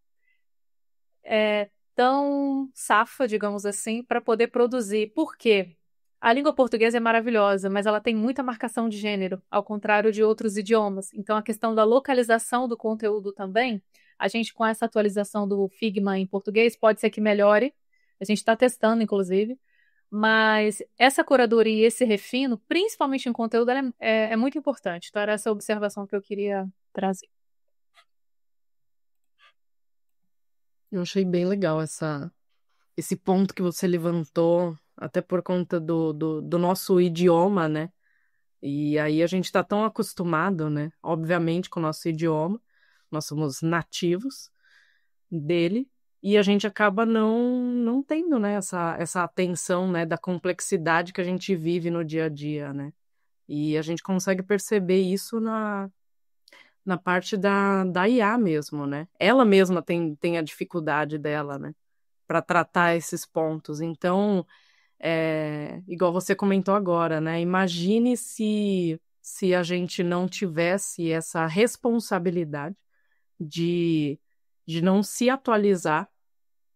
safa, digamos assim, para poder produzir. Por quê? A língua portuguesa é maravilhosa, mas ela tem muita marcação de gênero, ao contrário de outros idiomas. Então, a questão da localização do conteúdo também, a gente com essa atualização do Figma em português, pode ser que melhore. A gente está testando, inclusive. Mas essa curadoria e esse refino, principalmente em conteúdo, ela é muito importante. Então, era essa observação que eu queria trazer. Eu achei bem legal esse ponto que você levantou, até por conta do nosso idioma, né? E aí a gente está tão acostumado, né? Obviamente, com o nosso idioma, nós somos nativos dele, e a gente acaba não tendo, né, essa atenção, né, da complexidade que a gente vive no dia a dia, né? E a gente consegue perceber isso na parte da IA mesmo, né? Ela mesma tem a dificuldade dela, né? Para tratar esses pontos. Então, igual você comentou agora, né? Imagine se a gente não tivesse essa responsabilidade de não se atualizar,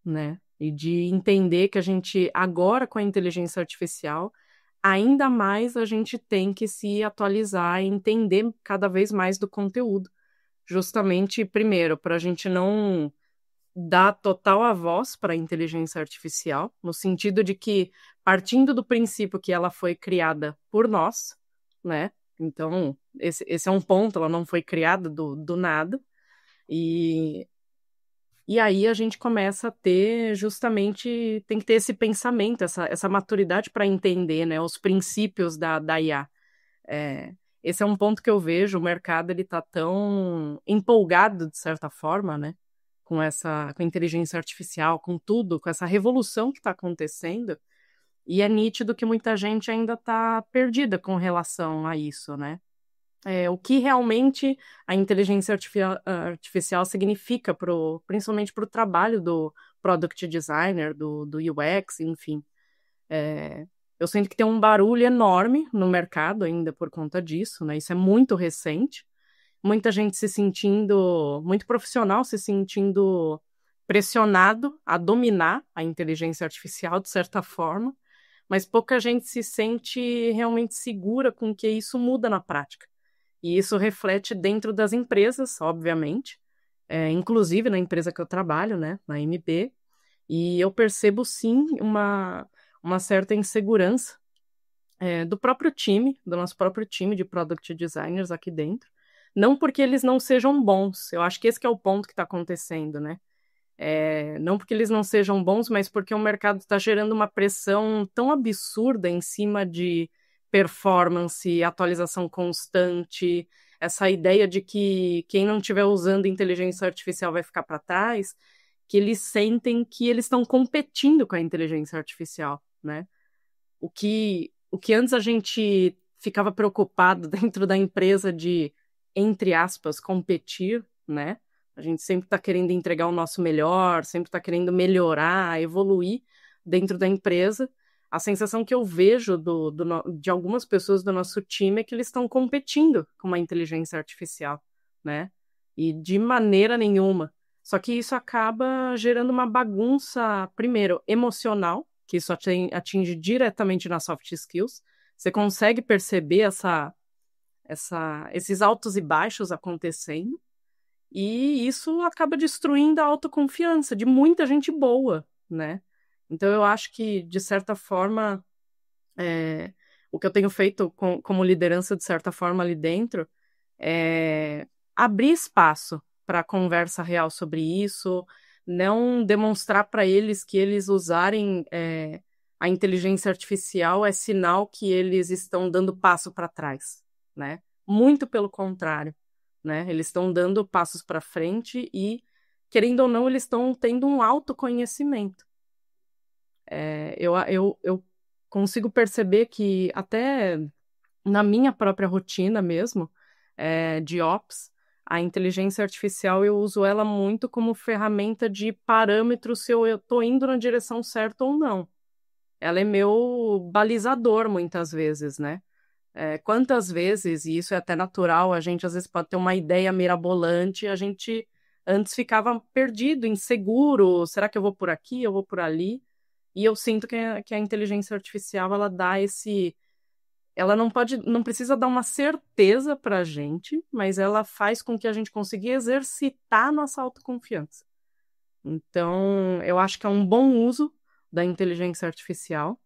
né? E de entender que a gente, agora com a inteligência artificial, ainda mais a gente tem que se atualizar e entender cada vez mais do conteúdo. Justamente, primeiro, para a gente não dar total a voz para a inteligência artificial, no sentido de que, partindo do princípio que ela foi criada por nós, né? Então, esse é um ponto, ela não foi criada do nada. E aí a gente começa a ter justamente, tem que ter esse pensamento, essa maturidade para entender, né, os princípios da IA. Esse é um ponto que eu vejo, o mercado ele tá tão empolgado, de certa forma, né, com a inteligência artificial, com tudo, com essa revolução que está acontecendo, e é nítido que muita gente ainda está perdida com relação a isso, né? O que realmente a inteligência artificial significa, principalmente para o trabalho do product designer, do UX, enfim. Eu sinto que tem um barulho enorme no mercado ainda por conta disso, né? Isso é muito recente. Muita gente se sentindo, muito profissional se sentindo pressionado a dominar a inteligência artificial, de certa forma, mas pouca gente se sente realmente segura com que isso muda na prática. E isso reflete dentro das empresas, obviamente, inclusive na empresa que eu trabalho, né, na MB, e eu percebo sim uma certa insegurança do próprio time, do nosso próprio time de product designers aqui dentro, não porque eles não sejam bons, eu acho que esse que é o ponto que está acontecendo, né? Não porque eles não sejam bons, mas porque o mercado está gerando uma pressão tão absurda em cima de performance, atualização constante, essa ideia de que quem não estiver usando inteligência artificial vai ficar para trás, que eles sentem que eles estão competindo com a inteligência artificial, né? O que antes a gente ficava preocupado dentro da empresa de, entre aspas, competir, né? A gente sempre está querendo entregar o nosso melhor, sempre está querendo melhorar, evoluir dentro da empresa. A sensação que eu vejo de algumas pessoas do nosso time é que eles estão competindo com uma inteligência artificial, né? E de maneira nenhuma. Só que isso acaba gerando uma bagunça, primeiro, emocional, que isso atinge diretamente nas soft skills. Você consegue perceber esses altos e baixos acontecendo. E isso acaba destruindo a autoconfiança de muita gente boa, né? Então eu acho que, de certa forma, o que eu tenho feito como liderança, de certa forma, ali dentro, é abrir espaço para conversa real sobre isso, não demonstrar para eles que eles usarem a inteligência artificial é sinal que eles estão dando passo para trás, né? Muito pelo contrário, né? Eles estão dando passos para frente e, querendo ou não, eles estão tendo um autoconhecimento. Eu consigo perceber que até na minha própria rotina mesmo, de Ops, a inteligência artificial eu uso ela muito como ferramenta de parâmetro se eu estou indo na direção certa ou não. Ela é meu balizador muitas vezes, né? Quantas vezes, e isso é até natural, a gente às vezes pode ter uma ideia mirabolante, a gente antes ficava perdido, inseguro, será que eu vou por aqui, eu vou por ali? E eu sinto que a inteligência artificial, ela dá esse... Ela não precisa dar uma certeza para a gente, mas ela faz com que a gente consiga exercitar nossa autoconfiança. Então, eu acho que é um bom uso da inteligência artificial.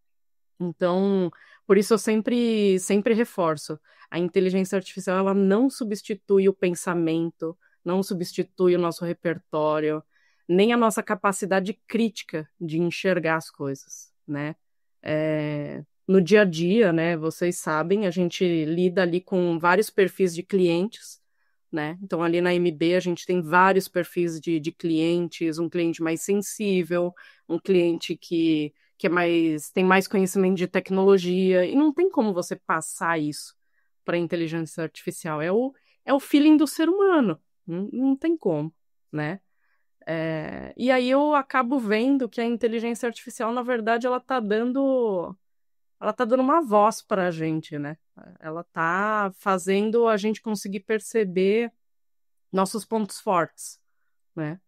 Então, por isso eu sempre reforço. A inteligência artificial, ela não substitui o pensamento, não substitui o nosso repertório, nem a nossa capacidade crítica de enxergar as coisas, né? No dia a dia, né, vocês sabem, a gente lida ali com vários perfis de clientes, né? Então, ali na MB, a gente tem vários perfis de clientes, um cliente mais sensível, um cliente que tem mais conhecimento de tecnologia, e não tem como você passar isso para a inteligência artificial. É o feeling do ser humano, não tem como, né? E aí eu acabo vendo que a inteligência artificial, na verdade, ela tá dando uma voz para a gente, né? Ela tá fazendo a gente conseguir perceber nossos pontos fortes, né?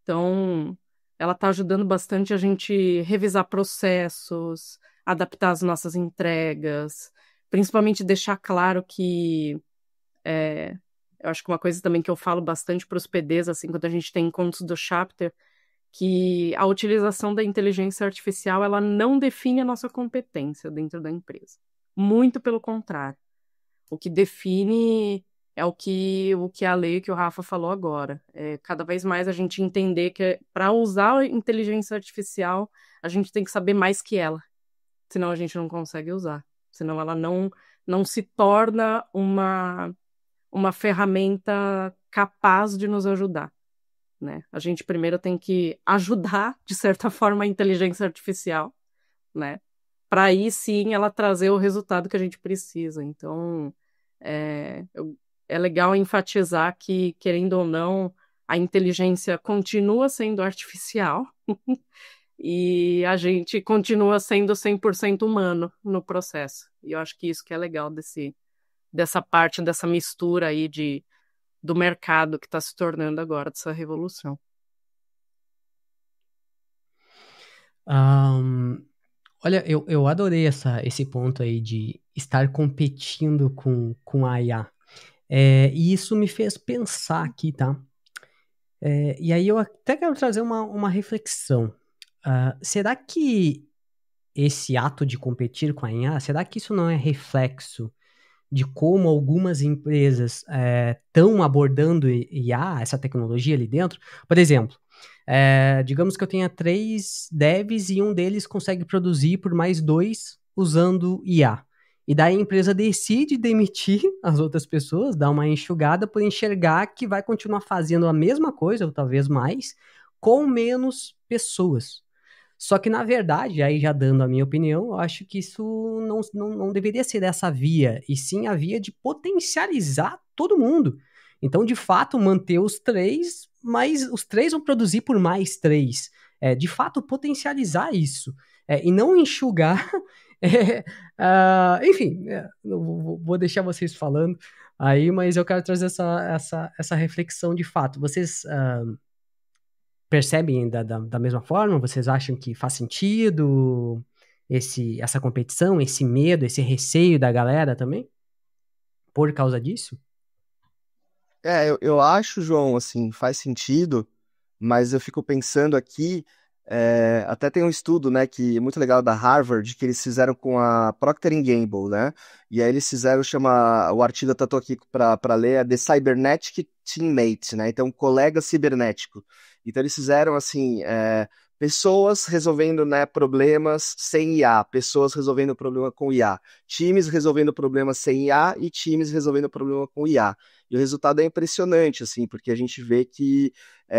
Então, ela está ajudando bastante a gente revisar processos, adaptar as nossas entregas, principalmente deixar claro que eu acho que uma coisa também que eu falo bastante para os PDs, assim, quando a gente tem encontros do chapter, que a utilização da inteligência artificial, ela não define a nossa competência dentro da empresa. Muito pelo contrário. O que define é o que a lei que o Rafa falou agora. Cada vez mais a gente entender que para usar a inteligência artificial, a gente tem que saber mais que ela. Senão a gente não consegue usar. Senão ela não se torna uma ferramenta capaz de nos ajudar, né? A gente primeiro tem que ajudar, de certa forma, a inteligência artificial, né? Para aí sim ela trazer o resultado que a gente precisa. Então, é legal enfatizar que, querendo ou não, a inteligência continua sendo artificial e a gente continua sendo 100% humano no processo. E eu acho que isso que é legal dessa parte, dessa mistura aí do mercado que está se tornando agora, dessa revolução. Olha, eu adorei esse ponto aí de estar competindo com a IA. E isso me fez pensar aqui, tá? E aí eu até quero trazer uma reflexão. Será que esse ato de competir com a IA, será que isso não é reflexo de como algumas empresas estão abordando IA, essa tecnologia ali dentro? Por exemplo, digamos que eu tenha 3 devs e um deles consegue produzir por mais 2 usando IA. E daí a empresa decide demitir as outras pessoas, dar uma enxugada por enxergar que vai continuar fazendo a mesma coisa, ou talvez mais, com menos pessoas. Só que, na verdade, aí já dando a minha opinião, eu acho que isso não deveria ser dessa via, e sim a via de potencializar todo mundo. Então, de fato, manter os 3, mas os 3 vão produzir por mais 3. De fato, potencializar isso. E não enxugar. Enfim, vou deixar vocês falando aí, mas eu quero trazer essa reflexão de fato. Vocês percebem da mesma forma? Vocês acham que faz sentido essa competição, esse medo, esse receio da galera também? Por causa disso? Eu acho, João, assim, faz sentido, mas eu fico pensando aqui, até tem um estudo, né, que é muito legal da Harvard, que eles fizeram com a Procter Gamble, né, e aí eles fizeram, o artigo eu tô aqui para ler, é The Cybernetic Teammate, né, então colega cibernético. Então eles fizeram, assim, pessoas resolvendo, né, problemas sem IA, pessoas resolvendo problema com IA, times resolvendo problemas sem IA e times resolvendo problema com IA. E o resultado é impressionante, assim, porque a gente vê que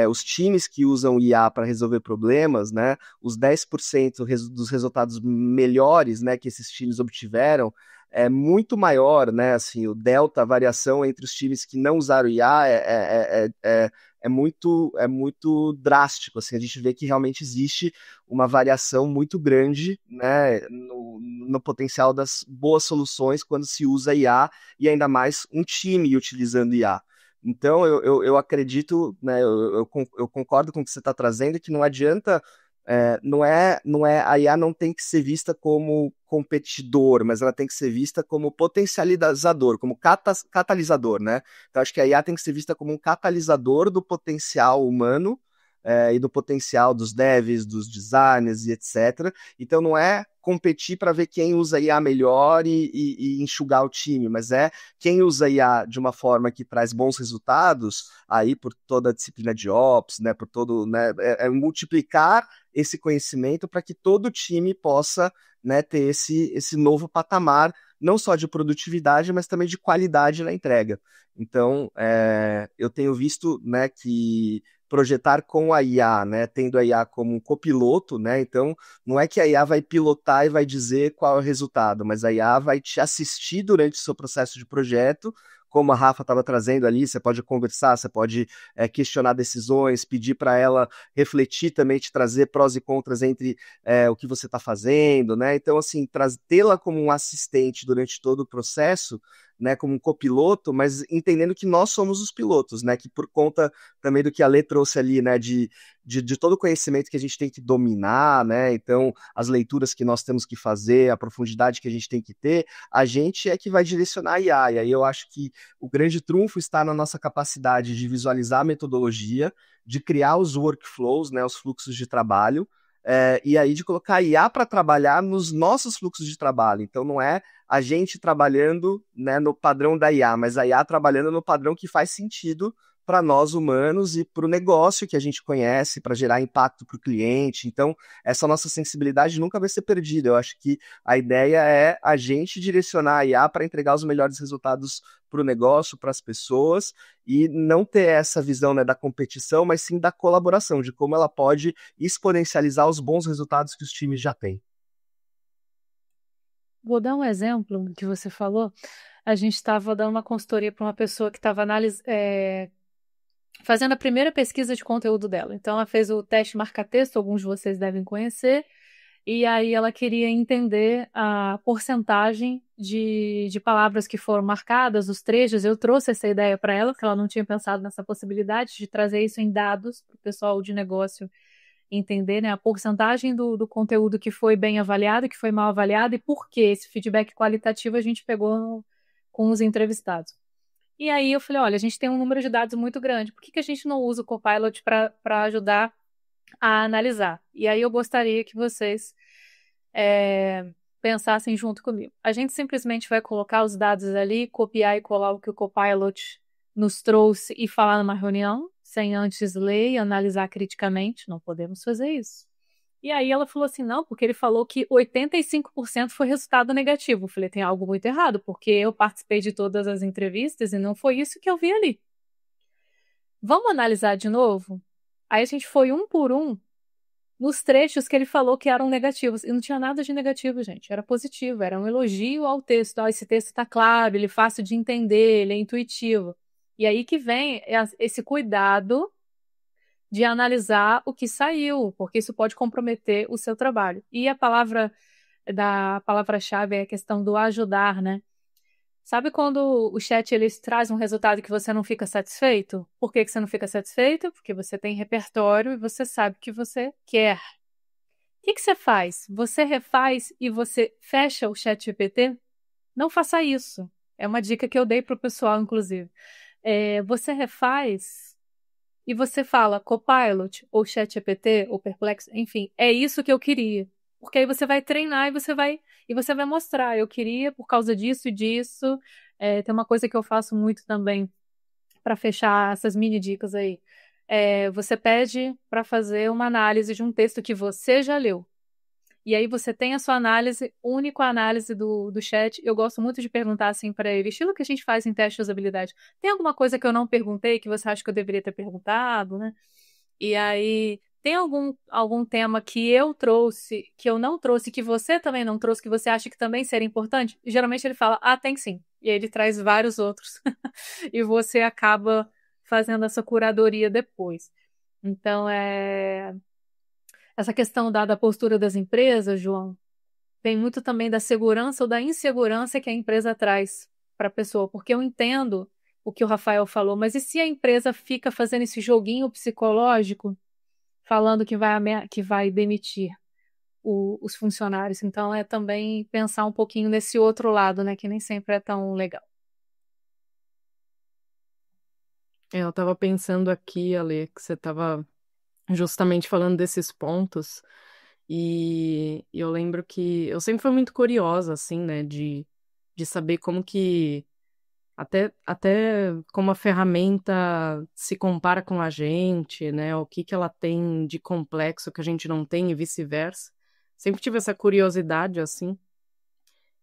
os times que usam IA para resolver problemas, né, os 10% dos resultados melhores, né, que esses times obtiveram, é muito maior, né, assim, o delta, a variação entre os times que não usaram IA é muito drástico, assim, a gente vê que realmente existe uma variação muito grande, né, no potencial das boas soluções quando se usa IA e ainda mais um time utilizando IA. Então, eu acredito, né, eu concordo com o que você está trazendo, que não adianta a IA não tem que ser vista como competidor, mas ela tem que ser vista como potencializador, como catalisador, né? Então acho que a IA tem que ser vista como um catalisador do potencial humano, e do potencial dos devs, dos designers e etc. Então não é competir para ver quem usa IA melhor e enxugar o time, mas é quem usa IA de uma forma que traz bons resultados, aí por toda a disciplina de Ops, né, por todo, né, é multiplicar esse conhecimento para que todo time possa, né, ter esse novo patamar, não só de produtividade, mas também de qualidade na entrega. Então, eu tenho visto, né, que projetar com a IA, né, tendo a IA como um copiloto, né, então não é que a IA vai pilotar e vai dizer qual é o resultado, mas a IA vai te assistir durante o seu processo de projeto, como a Rafa estava trazendo ali, você pode conversar, você pode questionar decisões, pedir para ela refletir também, te trazer prós e contras entre o que você está fazendo, né? Então, assim, tê-la como um assistente durante todo o processo, né, como um copiloto, mas entendendo que nós somos os pilotos, né, que por conta também do que a Lê trouxe ali, né, de todo o conhecimento que a gente tem que dominar, né, então as leituras que nós temos que fazer, a profundidade que a gente tem que ter, a gente é que vai direcionar a IA, e aí eu acho que o grande trunfo está na nossa capacidade de visualizar a metodologia, de criar os workflows, né, os fluxos de trabalho, e aí de colocar a IA para trabalhar nos nossos fluxos de trabalho. Então não é a gente trabalhando, né, no padrão da IA, mas a IA trabalhando no padrão que faz sentido para nós humanos e para o negócio que a gente conhece, para gerar impacto para o cliente. Então, essa nossa sensibilidade nunca vai ser perdida. Eu acho que a ideia é a gente direcionar a IA para entregar os melhores resultados para o negócio, para as pessoas, e não ter essa visão, né, da competição, mas sim da colaboração, de como ela pode exponencializar os bons resultados que os times já têm. Vou dar um exemplo que você falou. A gente estava dando uma consultoria para uma pessoa que estava fazendo a primeira pesquisa de conteúdo dela. Então, ela fez o teste marca-texto, alguns de vocês devem conhecer, e aí ela queria entender a porcentagem de palavras que foram marcadas, os trechos. Eu trouxe essa ideia para ela, porque ela não tinha pensado nessa possibilidade de trazer isso em dados para o pessoal de negócio entender, né, a porcentagem do conteúdo que foi bem avaliado, que foi mal avaliado, e por que esse feedback qualitativo a gente pegou com os entrevistados. E aí eu falei, olha, a gente tem um número de dados muito grande, por que a gente não usa o Copilot para ajudar a analisar? E aí eu gostaria que vocês pensassem junto comigo. A gente simplesmente vai colocar os dados ali, copiar e colar o que o Copilot nos trouxe e falar numa reunião, sem antes ler e analisar criticamente? Não podemos fazer isso. E aí ela falou assim, não, porque ele falou que 85% foi resultado negativo. Eu falei, tem algo muito errado, porque eu participei de todas as entrevistas e não foi isso que eu vi ali. Vamos analisar de novo? Aí a gente foi um por um nos trechos que ele falou que eram negativos. E não tinha nada de negativo, gente. Era positivo, era um elogio ao texto. Ah, esse texto está claro, ele é fácil de entender, ele é intuitivo. E aí que vem esse cuidado de analisar o que saiu, porque isso pode comprometer o seu trabalho. E a palavra-chave é a questão do ajudar, né? Sabe quando o chat ele traz um resultado que você não fica satisfeito? Por que você não fica satisfeito? Porque você tem repertório e você sabe o que você quer. O que você faz? Você refaz e você fecha o chat GPT? Não faça isso. É uma dica que eu dei para o pessoal, inclusive. Você refaz e você fala Copilot, ou ChatGPT, ou Perplexo, enfim, é isso que eu queria. Porque aí você vai treinar e você vai mostrar, eu queria por causa disso e disso. Tem uma coisa que eu faço muito também para fechar essas mini dicas aí. Você pede para fazer uma análise de um texto que você já leu. E aí você tem a sua análise, única análise do chat. Eu gosto muito de perguntar assim para ele, estilo que a gente faz em teste de usabilidade. Tem alguma coisa que eu não perguntei que você acha que eu deveria ter perguntado, né? E aí, tem algum tema que eu trouxe, que eu não trouxe, que você também não trouxe, que você acha que também seria importante? E geralmente ele fala, tem sim. E aí ele traz vários outros. E você acaba fazendo essa curadoria depois. Então, essa questão da postura das empresas, João, vem muito também da segurança ou da insegurança que a empresa traz para a pessoa, porque eu entendo o que o Rafael falou, mas e se a empresa fica fazendo esse joguinho psicológico, falando que vai demitir os funcionários. Então, é também pensar um pouquinho nesse outro lado, né, que nem sempre é tão legal. Eu estava pensando aqui, Ale, que você estava justamente falando desses pontos, e eu lembro que eu sempre fui muito curiosa, assim, né, de saber como que, até como a ferramenta se compara com a gente, né, o que ela tem de complexo que a gente não tem e vice-versa. Sempre tive essa curiosidade, assim,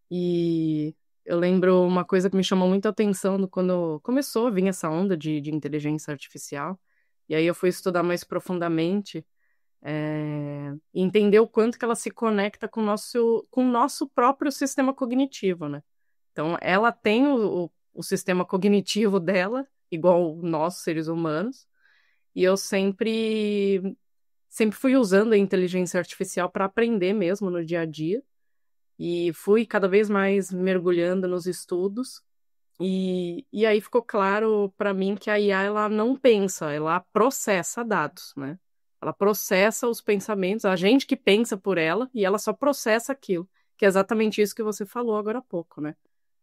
e eu lembro uma coisa que me chamou muito a atenção quando começou a vir essa onda de inteligência artificial, e aí eu fui estudar mais profundamente, e entender o quanto que ela se conecta com o nosso próprio sistema cognitivo, né? Então, ela tem o sistema cognitivo dela, igual nós, seres humanos, e eu sempre fui usando a inteligência artificial para aprender mesmo no dia a dia, e fui cada vez mais mergulhando nos estudos, e aí ficou claro para mim que a IA ela não pensa, ela processa dados, né? Ela processa os pensamentos, a gente que pensa por ela, e ela só processa aquilo, que é exatamente isso que você falou agora há pouco, né?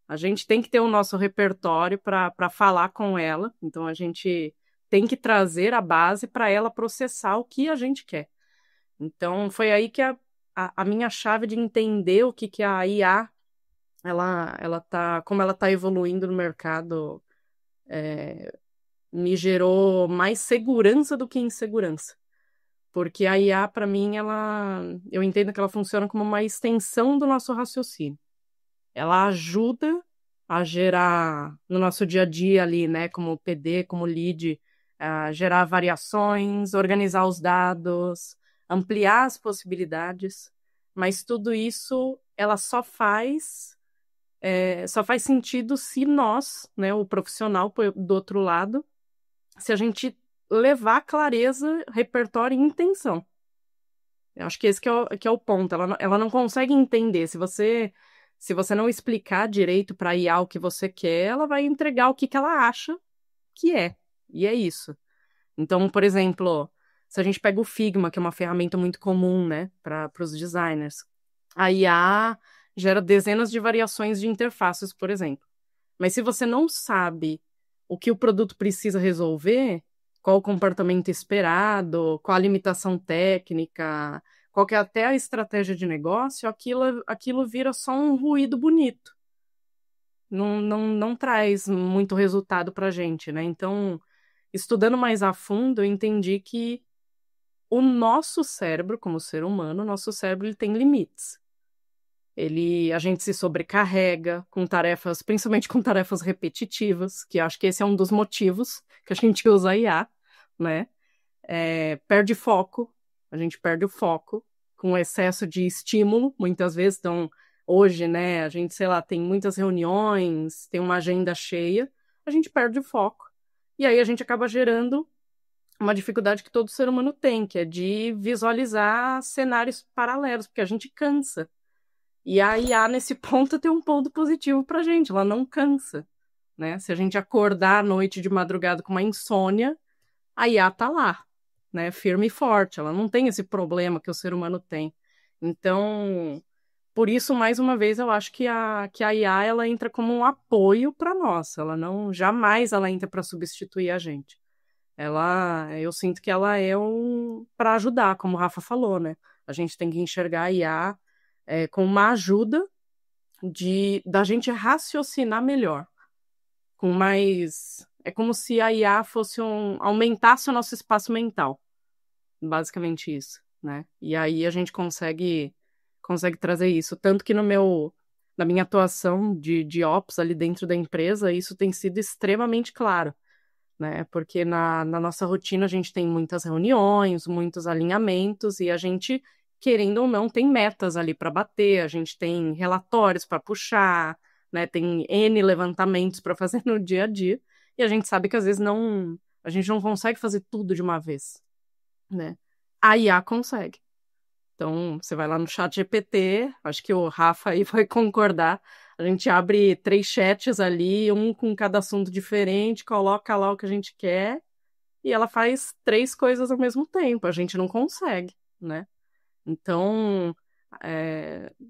A gente tem que ter o nosso repertório para falar com ela, então a gente tem que trazer a base para ela processar o que a gente quer. Então foi aí que a minha chave de entender o que a IA como ela tá evoluindo no mercado, me gerou mais segurança do que insegurança. Porque a IA, para mim, eu entendo que ela funciona como uma extensão do nosso raciocínio. Ela ajuda a gerar no nosso dia a dia ali, né, como PD, como lead, a gerar variações, organizar os dados, ampliar as possibilidades, mas tudo isso ela só faz sentido se nós, né, o profissional do outro lado, se a gente levar clareza, repertório e intenção. Eu acho que esse que é o ponto. Ela não consegue entender. Se você não explicar direito para a IA o que você quer, ela vai entregar o que ela acha que é. E é isso. Então, por exemplo, se a gente pega o Figma, que é uma ferramenta muito comum, né, para os designers, a IA gera dezenas de variações de interfaces, por exemplo. Mas se você não sabe o que o produto precisa resolver, qual o comportamento esperado, qual a limitação técnica, qual que é até a estratégia de negócio, aquilo vira só um ruído bonito. Não traz muito resultado para a gente, né? Então, estudando mais a fundo, eu entendi que o nosso cérebro, como ser humano, o nosso cérebro ele tem limites. A gente se sobrecarrega com tarefas, principalmente com tarefas repetitivas, que acho que esse é um dos motivos que a gente usa a IA, né? Perde foco, a gente perde o foco com excesso de estímulo, muitas vezes. Então, hoje, né, a gente, sei lá, tem muitas reuniões, tem uma agenda cheia, a gente perde o foco. E aí a gente acaba gerando uma dificuldade que todo ser humano tem, que é de visualizar cenários paralelos, porque a gente cansa. E a IA, nesse ponto, tem um ponto positivo pra gente, ela não cansa, né? Se a gente acordar à noite de madrugada com uma insônia, a IA tá lá, né? Firme e forte, ela não tem esse problema que o ser humano tem. Então, por isso, mais uma vez, eu acho que a IA, ela entra como um apoio para nós, jamais ela entra para substituir a gente. Eu sinto que ela é para ajudar, como o Rafa falou, né? A gente tem que enxergar a IA com uma ajuda da gente raciocinar melhor, com mais... É como se a IA aumentasse o nosso espaço mental, basicamente isso, né? E aí a gente consegue trazer isso, tanto que na minha atuação de ops ali dentro da empresa, isso tem sido extremamente claro, né? Porque na nossa rotina a gente tem muitas reuniões, muitos alinhamentos, e a gente, querendo ou não, tem metas ali para bater, a gente tem relatórios para puxar, né? Tem N levantamentos para fazer no dia a dia, e a gente sabe que às vezes a gente não consegue fazer tudo de uma vez, né? A IA consegue. Então, você vai lá no chat GPT, acho que o Rafa aí vai concordar, a gente abre 3 chats ali, um com cada assunto diferente, coloca lá o que a gente quer e ela faz 3 coisas ao mesmo tempo, a gente não consegue, né? Então,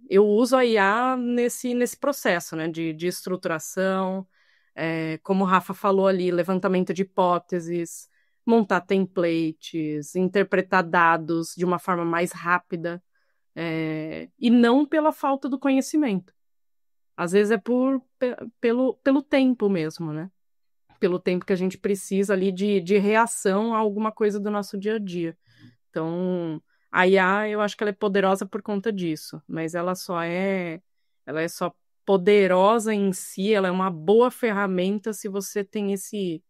eu uso a IA nesse processo, né, de estruturação, como o Rafa falou ali, levantamento de hipóteses, montar templates, interpretar dados de uma forma mais rápida, e não pela falta do conhecimento. Às vezes é pelo tempo mesmo, né? Pelo tempo que a gente precisa ali de reação a alguma coisa do nosso dia a dia. Então, a IA, eu acho que ela é poderosa por conta disso, mas ela é só poderosa em si, ela é uma boa ferramenta se você tem esse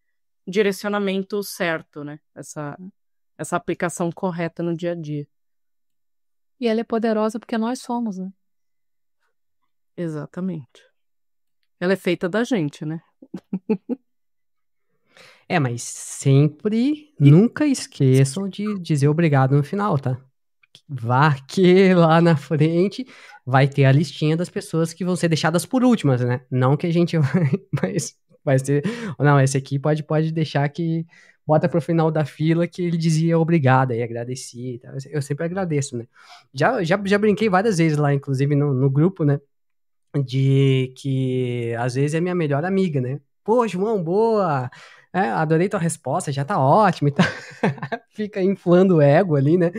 direcionamento certo, né? Essa aplicação correta no dia a dia. E ela é poderosa porque nós somos, né? Exatamente. Ela é feita da gente, né? Mas sempre, nunca esqueçam de dizer obrigado no final, tá? Vá que lá na frente vai ter a listinha das pessoas que vão ser deixadas por últimas, né? Não que a gente mas vai ser, não, esse aqui pode deixar que bota pro final da fila que ele dizia obrigado e agradecia, tá? Eu sempre agradeço, né? Já brinquei várias vezes lá, inclusive no grupo, né? De que às vezes é minha melhor amiga, né? Pô, João, boa! Adorei tua resposta, já tá ótimo e tal. Fica inflando o ego ali, né?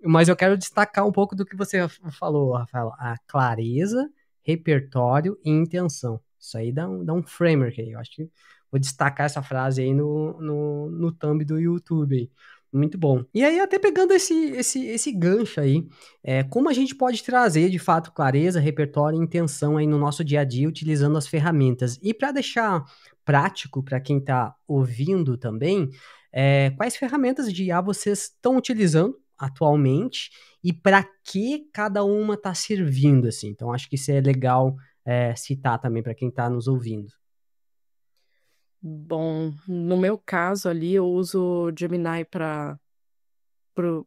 Mas eu quero destacar um pouco do que você falou, Rafael. A clareza, repertório e intenção. Isso aí dá um framework aí. Eu acho que vou destacar essa frase aí no thumb do YouTube aí. Muito bom. E aí, até pegando esse gancho aí, como a gente pode trazer, de fato, clareza, repertório e intenção aí no nosso dia a dia, utilizando as ferramentas. E para deixar prático para quem está ouvindo também, quais ferramentas de IA vocês estão utilizando atualmente e para que cada uma está servindo, assim? Então, acho que isso é legal citar também para quem está nos ouvindo. Bom, no meu caso ali, eu uso o Gemini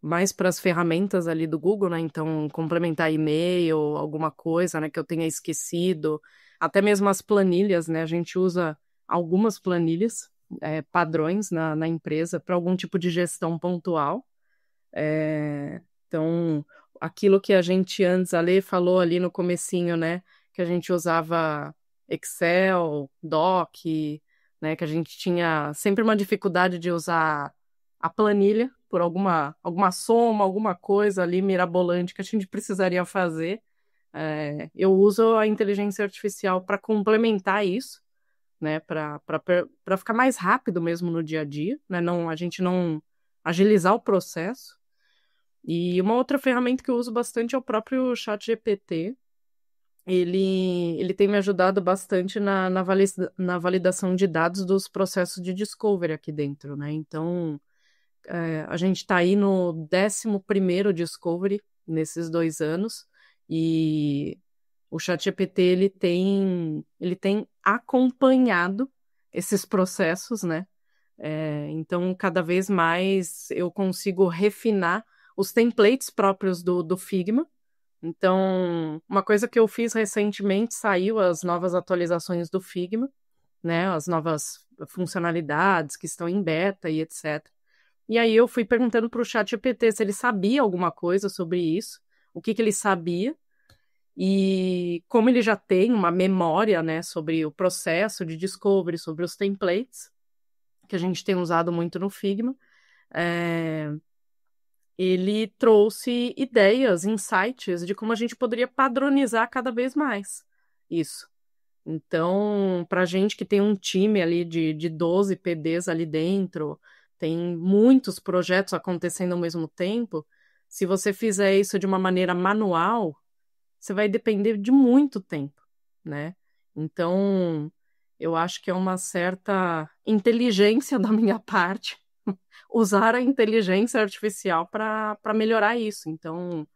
mais para as ferramentas ali do Google, né? Então, complementar e-mail, alguma coisa, né, que eu tenha esquecido, até mesmo as planilhas, né? A gente usa algumas planilhas, padrões na empresa para algum tipo de gestão pontual. Então, aquilo que a gente antes, a Lê falou ali no comecinho, né? Que a gente usava Excel, Doc, né? Que a gente tinha sempre uma dificuldade de usar a planilha por alguma soma, alguma coisa ali mirabolante que a gente precisaria fazer. Eu uso a inteligência artificial para complementar isso, né? Para ficar mais rápido mesmo no dia a dia, né? A gente não agilizar o processo. E uma outra ferramenta que eu uso bastante é o próprio ChatGPT. Ele tem me ajudado bastante na validação de dados dos processos de discovery aqui dentro, né? Então, a gente está aí no 11º discovery nesses 2 anos e o ChatGPT ele tem acompanhado esses processos, né? Então, cada vez mais eu consigo refinar os templates próprios do Figma. Então, uma coisa que eu fiz recentemente, saiu as novas atualizações do Figma, né? As novas funcionalidades que estão em beta e etc. E aí eu fui perguntando para o ChatGPT se ele sabia alguma coisa sobre isso, o que ele sabia, e como ele já tem uma memória, né, sobre o processo de discovery, sobre os templates, que a gente tem usado muito no Figma, ele trouxe ideias, insights de como a gente poderia padronizar cada vez mais isso. Então, para gente que tem um time ali de 12 PDs ali dentro, tem muitos projetos acontecendo ao mesmo tempo, se você fizer isso de uma maneira manual, você vai depender de muito tempo, né? Então, eu acho que é uma certa inteligência da minha parte usar a inteligência artificial para melhorar isso. Então,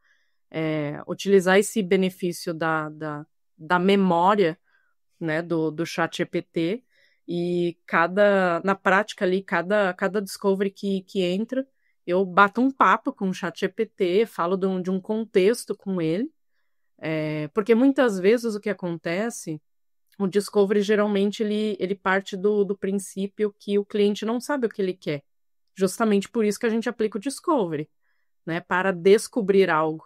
utilizar esse benefício da memória, né, do ChatGPT e na prática ali, cada discovery que entra, eu bato um papo com o ChatGPT, falo de um contexto com ele, porque muitas vezes o que acontece, O discovery, geralmente, ele parte do princípio que o cliente não sabe o que ele quer. Justamente por isso que a gente aplica o discovery, né? Para descobrir algo.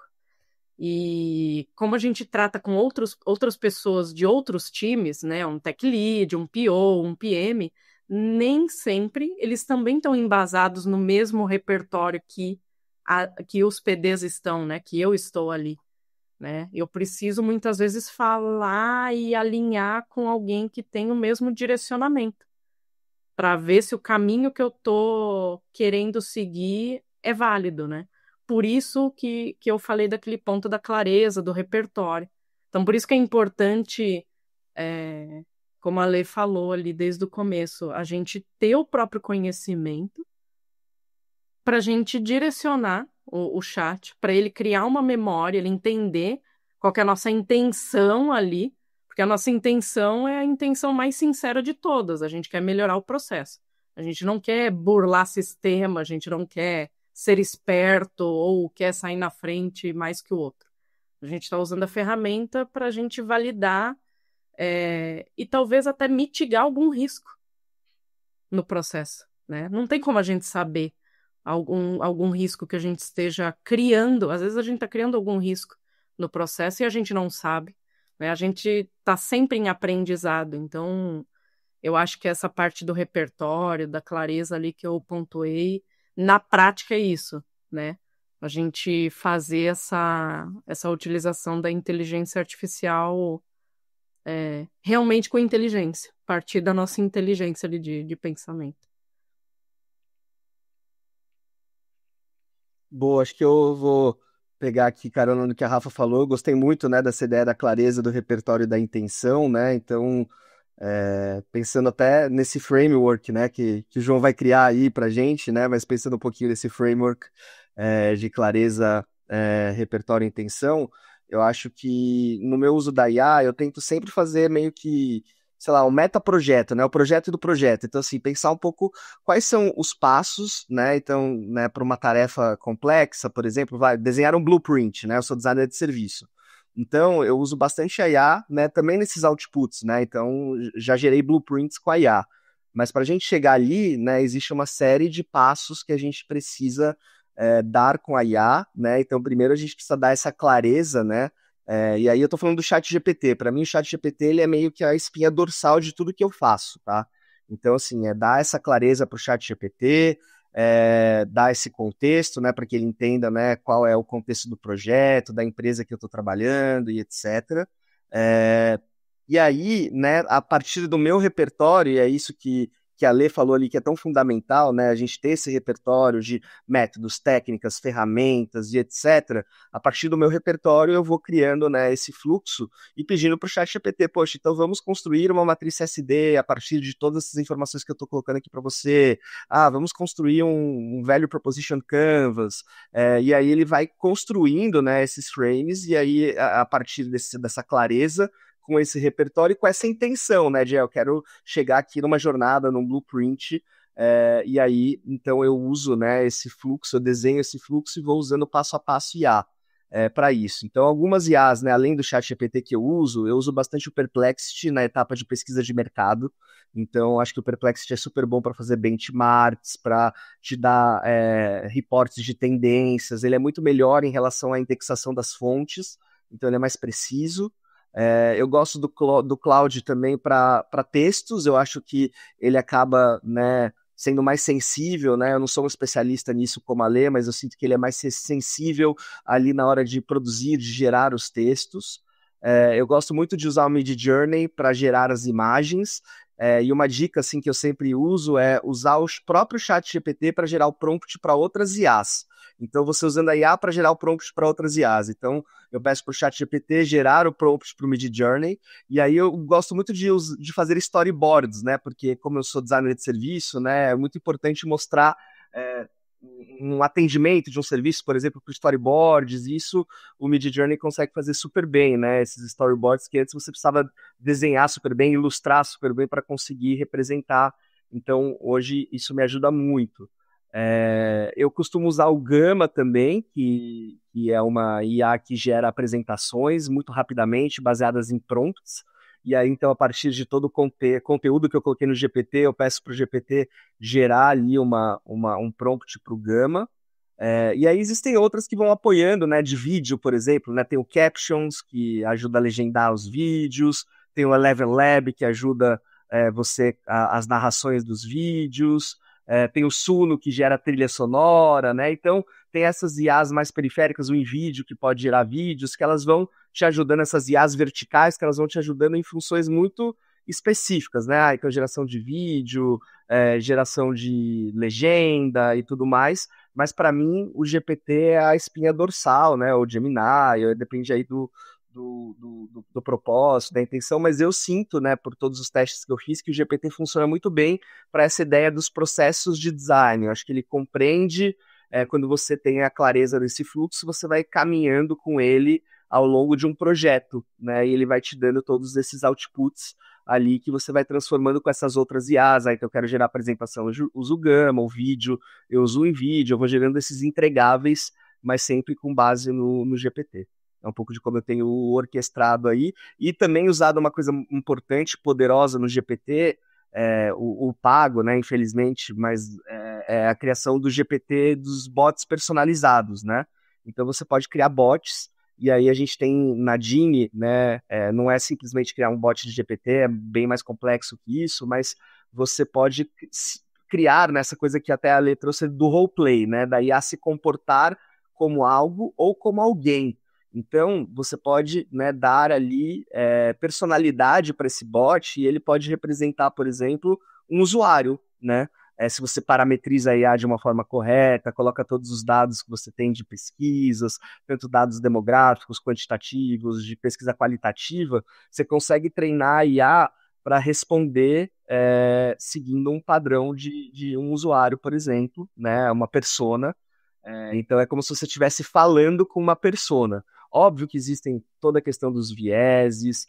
E como a gente trata com outras pessoas de outros times, né? Um tech lead, um PO, um PM, nem sempre eles também estão embasados no mesmo repertório que os PDs estão, né? Que eu estou ali, né? Eu preciso muitas vezes falar e alinhar com alguém que tem o mesmo direcionamento, para ver se o caminho que eu tô querendo seguir é válido, né? Por isso que eu falei daquele ponto da clareza, do repertório. Então, por isso que é importante, é, como a Lê falou ali desde o começo, a gente ter o próprio conhecimento para a gente direcionar o chat, para ele criar uma memória, ele entender qual que é a nossa intenção ali, porque a nossa intenção é a intenção mais sincera de todas, a gente quer melhorar o processo. A gente não quer burlar sistema, a gente não quer ser esperto ou quer sair na frente mais que o outro. A gente está usando a ferramenta para a gente validar e talvez até mitigar algum risco no processo, né? Não tem como a gente saber algum risco que a gente esteja criando. Às vezes a gente está criando algum risco no processo e a gente não sabe, né? A gente está sempre em aprendizado. Então, eu acho que essa parte do repertório, da clareza ali que eu pontuei, na prática é isso, né? A gente fazer essa utilização da inteligência artificial realmente com inteligência, partir da nossa inteligência ali de pensamento. Boa, acho que eu vou pegar aqui carona no que a Rafa falou. Eu gostei muito, né, dessa ideia da clareza do repertório e da intenção, né? Então, pensando até nesse framework, né, que o João vai criar aí pra gente, né? Mas pensando um pouquinho nesse framework de clareza, repertório e intenção, eu acho que no meu uso da IA, eu tento sempre fazer meio que, sei lá, um metaprojeto, né? O projeto do projeto. Então, assim, pensar um pouco quais são os passos, né? Então, né, para uma tarefa complexa, por exemplo, vai desenhar um blueprint, né? Eu sou designer de serviço. Então, eu uso bastante a IA, né? Também nesses outputs, né? Então, já gerei blueprints com a IA. Mas para a gente chegar ali, né, existe uma série de passos que a gente precisa dar com a IA, né? Então, primeiro a gente precisa dar essa clareza, né? E aí eu tô falando do chat GPT. Para mim, o chat GPT ele é meio que a espinha dorsal de tudo que eu faço, tá? Então, assim, dar essa clareza para o chat GPT, dar esse contexto, né, para que ele entenda, né, qual é o contexto do projeto, da empresa que eu estou trabalhando e etc. E aí, né, a partir do meu repertório, e é isso que a Lê falou ali, que é tão fundamental, né, a gente ter esse repertório de métodos, técnicas, ferramentas e etc. A partir do meu repertório, eu vou criando, né, esse fluxo e pedindo para o chat GPT, poxa, então vamos construir uma matriz SD a partir de todas essas informações que eu estou colocando aqui para você. Vamos construir um value proposition canvas. E aí ele vai construindo, né, esses frames, e aí a partir dessa clareza, com esse repertório e com essa intenção, né, de eu quero chegar aqui numa jornada, num blueprint, e aí, então eu uso, né, esse fluxo, eu desenho esse fluxo e vou usando passo a passo IA para isso. Então, algumas IAs, né, além do ChatGPT que eu uso bastante o Perplexity na etapa de pesquisa de mercado. Então, acho que o Perplexity é super bom para fazer benchmarks, para te dar reportes de tendências. Ele é muito melhor em relação à indexação das fontes, então ele é mais preciso. Eu gosto do Cloud também para textos, eu acho que ele acaba, né, sendo mais sensível, né? Eu não sou um especialista nisso como a Lê, mas eu sinto que ele é mais sensível ali na hora de produzir, de gerar os textos. Eu gosto muito de usar o Midjourney para gerar as imagens, e uma dica assim, que eu sempre uso é usar os próprios chat GPT para gerar o prompt para outras IAs. Então, você usando a IA para gerar o prompt para outras IAs. Então, eu peço para o chat GPT gerar o prompt para o Midjourney, e aí eu gosto muito de fazer storyboards, né? Porque como eu sou designer de serviço, né, é muito importante mostrar um atendimento de um serviço, por exemplo, para storyboards. Isso o Midjourney consegue fazer super bem, né? Esses storyboards que antes você precisava desenhar super bem, ilustrar super bem para conseguir representar. Então, hoje isso me ajuda muito. Eu costumo usar o Gama também, que é uma IA que gera apresentações muito rapidamente, baseadas em prompts. e aí então a partir de todo o conteúdo que eu coloquei no GPT, eu peço para o GPT gerar ali um prompt para o Gama. E aí existem outras que vão apoiando, né, de vídeo, por exemplo, né, tem o Captions, que ajuda a legendar os vídeos, tem o Eleven Lab, que ajuda as narrações dos vídeos, tem o Suno, que gera trilha sonora, né, então tem essas IAs mais periféricas, o InVideo, que pode gerar vídeos, que elas vão te ajudando, essas IAs verticais, que elas vão te ajudando em funções muito específicas, né, então geração de vídeo, geração de legenda e tudo mais, mas para mim o GPT é a espinha dorsal, né? O Gemini, depende aí do propósito, da intenção, mas eu sinto, né, por todos os testes que eu fiz, que o GPT funciona muito bem para essa ideia dos processos de design. Eu acho que ele compreende, quando você tem a clareza desse fluxo, você vai caminhando com ele ao longo de um projeto, né? E ele vai te dando todos esses outputs ali que você vai transformando com essas outras IAs. Então eu quero gerar apresentação, eu uso o Gama, o vídeo, eu uso o InVideo, eu vou gerando esses entregáveis, mas sempre com base no GPT. É um pouco de como eu tenho orquestrado aí, e também usado uma coisa importante, poderosa no GPT, o pago, né, infelizmente, mas é a criação do GPT dos bots personalizados, né? Então você pode criar bots, e aí a gente tem na Genie, né, não é simplesmente criar um bot de GPT, é bem mais complexo que isso, mas você pode criar nessa coisa que até a Lê trouxe do roleplay, né, da IA se comportar como algo ou como alguém. Então, você pode, né, dar ali personalidade para esse bot e ele pode representar, por exemplo, um usuário, né? Se você parametriza a IA de uma forma correta, coloca todos os dados que você tem de pesquisas, tanto dados demográficos, quantitativos, de pesquisa qualitativa, você consegue treinar a IA para responder seguindo um padrão de um usuário, por exemplo, né? Uma persona. Então é como se você estivesse falando com uma persona. Óbvio que existem toda a questão dos vieses,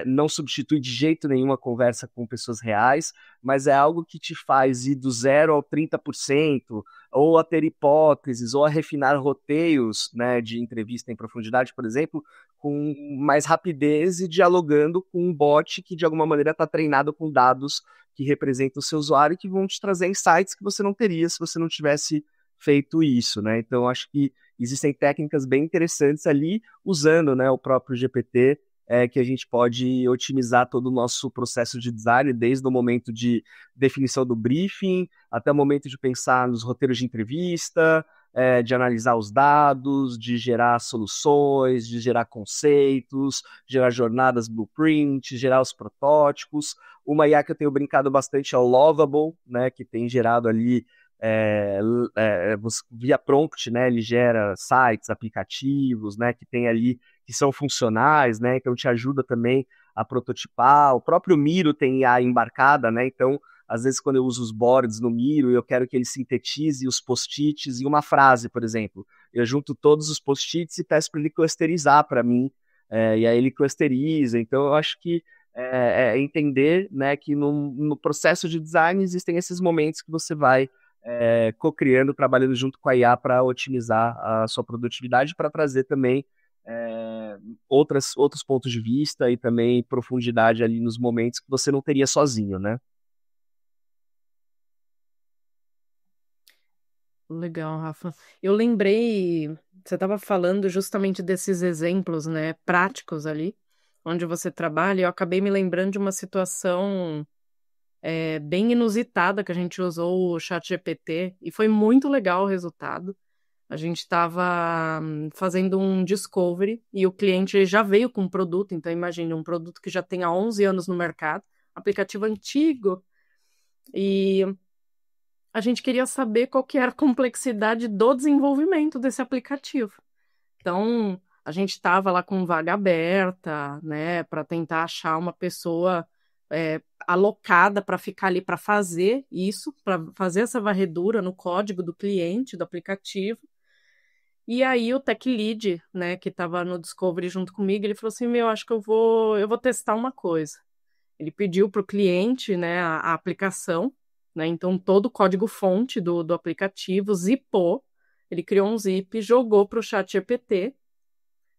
não substitui de jeito nenhum a conversa com pessoas reais, mas é algo que te faz ir do 0 ao 30%, ou a ter hipóteses, ou a refinar roteiros, né, de entrevista em profundidade, por exemplo, com mais rapidez e dialogando com um bot que de alguma maneira está treinado com dados que representam o seu usuário e que vão te trazer insights que você não teria se você não tivesse feito isso, né? Então, acho que existem técnicas bem interessantes ali, usando, né, o próprio GPT, que a gente pode otimizar todo o nosso processo de design, desde o momento de definição do briefing, até o momento de pensar nos roteiros de entrevista, de analisar os dados, de gerar soluções, de gerar conceitos, gerar jornadas blueprint, gerar os protótipos. Uma IA que eu tenho brincado bastante é o Lovable, né, que tem gerado ali via prompt, né, ele gera sites, aplicativos, né, que tem ali, que são funcionais, né, então te ajuda também a prototipar. O próprio Miro tem IA embarcada, né, então às vezes quando eu uso os boards no Miro, eu quero que ele sintetize os post-its em uma frase, por exemplo. Eu junto todos os post-its e peço para ele clusterizar para mim, e aí ele clusteriza. Então eu acho que entender, né, que no processo de design existem esses momentos que você vai co-criando, trabalhando junto com a IA para otimizar a sua produtividade, para trazer também outros pontos de vista e também profundidade ali nos momentos que você não teria sozinho, né? Legal, Rafa. Eu lembrei, você estava falando justamente desses exemplos, né, práticos ali, onde você trabalha, e eu acabei me lembrando de uma situação bem inusitada que a gente usou o ChatGPT e foi muito legal o resultado. A gente estava fazendo um discovery e o cliente já veio com um produto, então imagine um produto que já tem há 11 anos no mercado, aplicativo antigo, e a gente queria saber qual que era a complexidade do desenvolvimento desse aplicativo. Então, a gente estava lá com vaga aberta, né, para tentar achar uma pessoa alocada para ficar ali para fazer isso, para fazer essa varredura no código do cliente, do aplicativo. E aí o tech lead, né, que estava no Discovery junto comigo, ele falou assim, acho que eu vou testar uma coisa. Ele pediu para o cliente, né, a aplicação, né, então todo o código-fonte do aplicativo, zipou, ele criou um zip, jogou para o ChatGPT.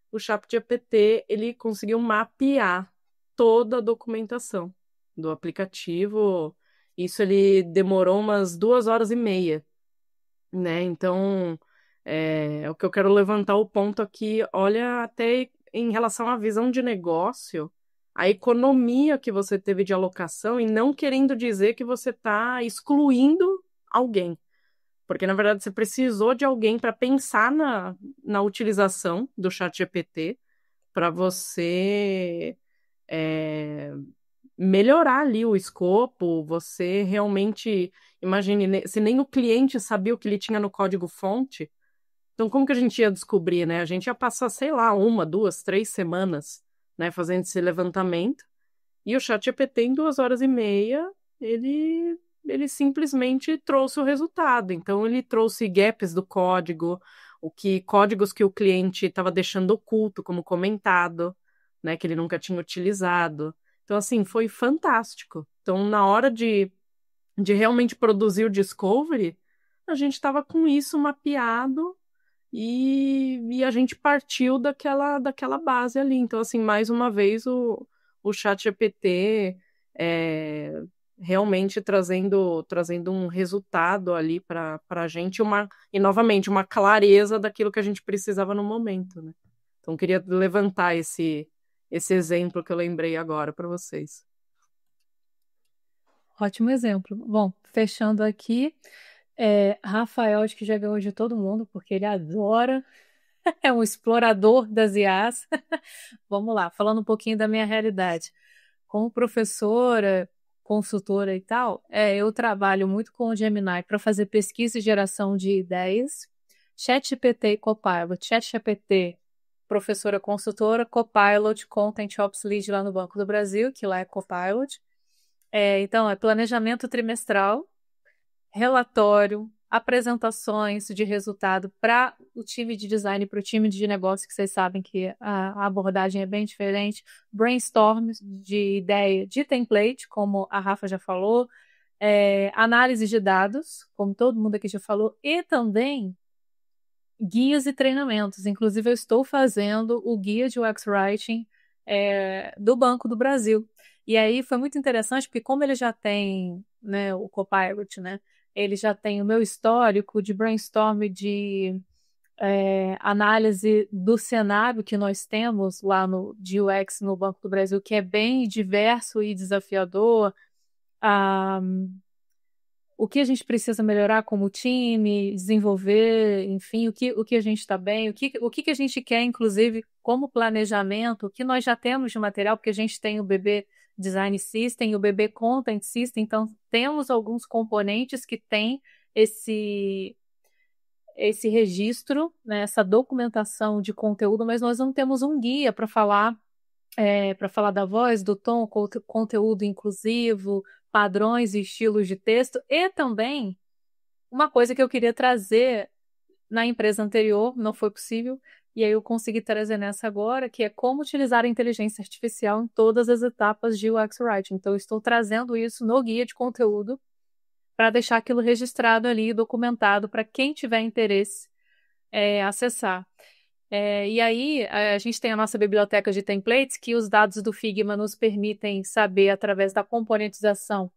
O ChatGPT, ele conseguiu mapear toda a documentação do aplicativo. Isso ele demorou umas 2 horas e meia, né? Então, o que eu quero levantar o ponto aqui, olha, até em relação à visão de negócio, a economia que você teve de alocação e não querendo dizer que você está excluindo alguém. Porque, na verdade, você precisou de alguém para pensar na utilização do ChatGPT para você melhorar ali o escopo, você realmente, imagine, se nem o cliente sabia o que ele tinha no código-fonte, então como que a gente ia descobrir, né? A gente ia passar, sei lá, 1, 2, 3 semanas, né, fazendo esse levantamento, e o ChatGPT em 2 horas e meia, ele simplesmente trouxe o resultado. Então ele trouxe gaps do código, códigos que o cliente estava deixando oculto, como comentado, né, que ele nunca tinha utilizado. Então, assim, foi fantástico. Então, na hora de realmente produzir o Discovery, a gente estava com isso mapeado e a gente partiu daquela base ali. Então, assim, mais uma vez, o ChatGPT realmente trazendo um resultado ali para a gente, e novamente, uma clareza daquilo que a gente precisava no momento, né? Então, queria levantar esse exemplo que eu lembrei agora para vocês. Ótimo exemplo. Bom, fechando aqui, Rafael acho que já ganhou de todo mundo, porque ele adora, é um explorador das IAs. Vamos lá, falando um pouquinho da minha realidade. Como professora, consultora e tal, eu trabalho muito com o Gemini para fazer pesquisa e geração de ideias. ChatGPT e Copilot. ChatGPT, professora consultora, Copilot, Content Ops Lead lá no Banco do Brasil, que lá é Copilot. Então, é planejamento trimestral, relatório, apresentações de resultado para o time de design e para o time de negócio, que vocês sabem que a abordagem é bem diferente, brainstorm de ideia de template, como a Rafa já falou, análise de dados, como todo mundo aqui já falou, e também guias e treinamentos. Inclusive, eu estou fazendo o guia de UX Writing do Banco do Brasil. E aí foi muito interessante, porque como ele já tem, né, o Copilot, né, ele já tem o meu histórico de brainstorm, de análise do cenário que nós temos lá de UX no Banco do Brasil, que é bem diverso e desafiador. O que a gente precisa melhorar como time, desenvolver, enfim, o que a gente está bem, o que a gente quer, inclusive, como planejamento, o que nós já temos de material, porque a gente tem o BB Design System e o BB Content System, então temos alguns componentes que têm esse registro, né, essa documentação de conteúdo, mas nós não temos um guia para falar da voz, do tom, conteúdo inclusivo, padrões e estilos de texto, e também uma coisa que eu queria trazer na empresa anterior, não foi possível, e aí eu consegui trazer nessa agora, que é como utilizar a inteligência artificial em todas as etapas de UX Writing. Então, eu estou trazendo isso no guia de conteúdo para deixar aquilo registrado ali, documentado, para quem tiver interesse acessar. E aí, a gente tem a nossa biblioteca de templates, que os dados do Figma nos permitem saber, através da componentização,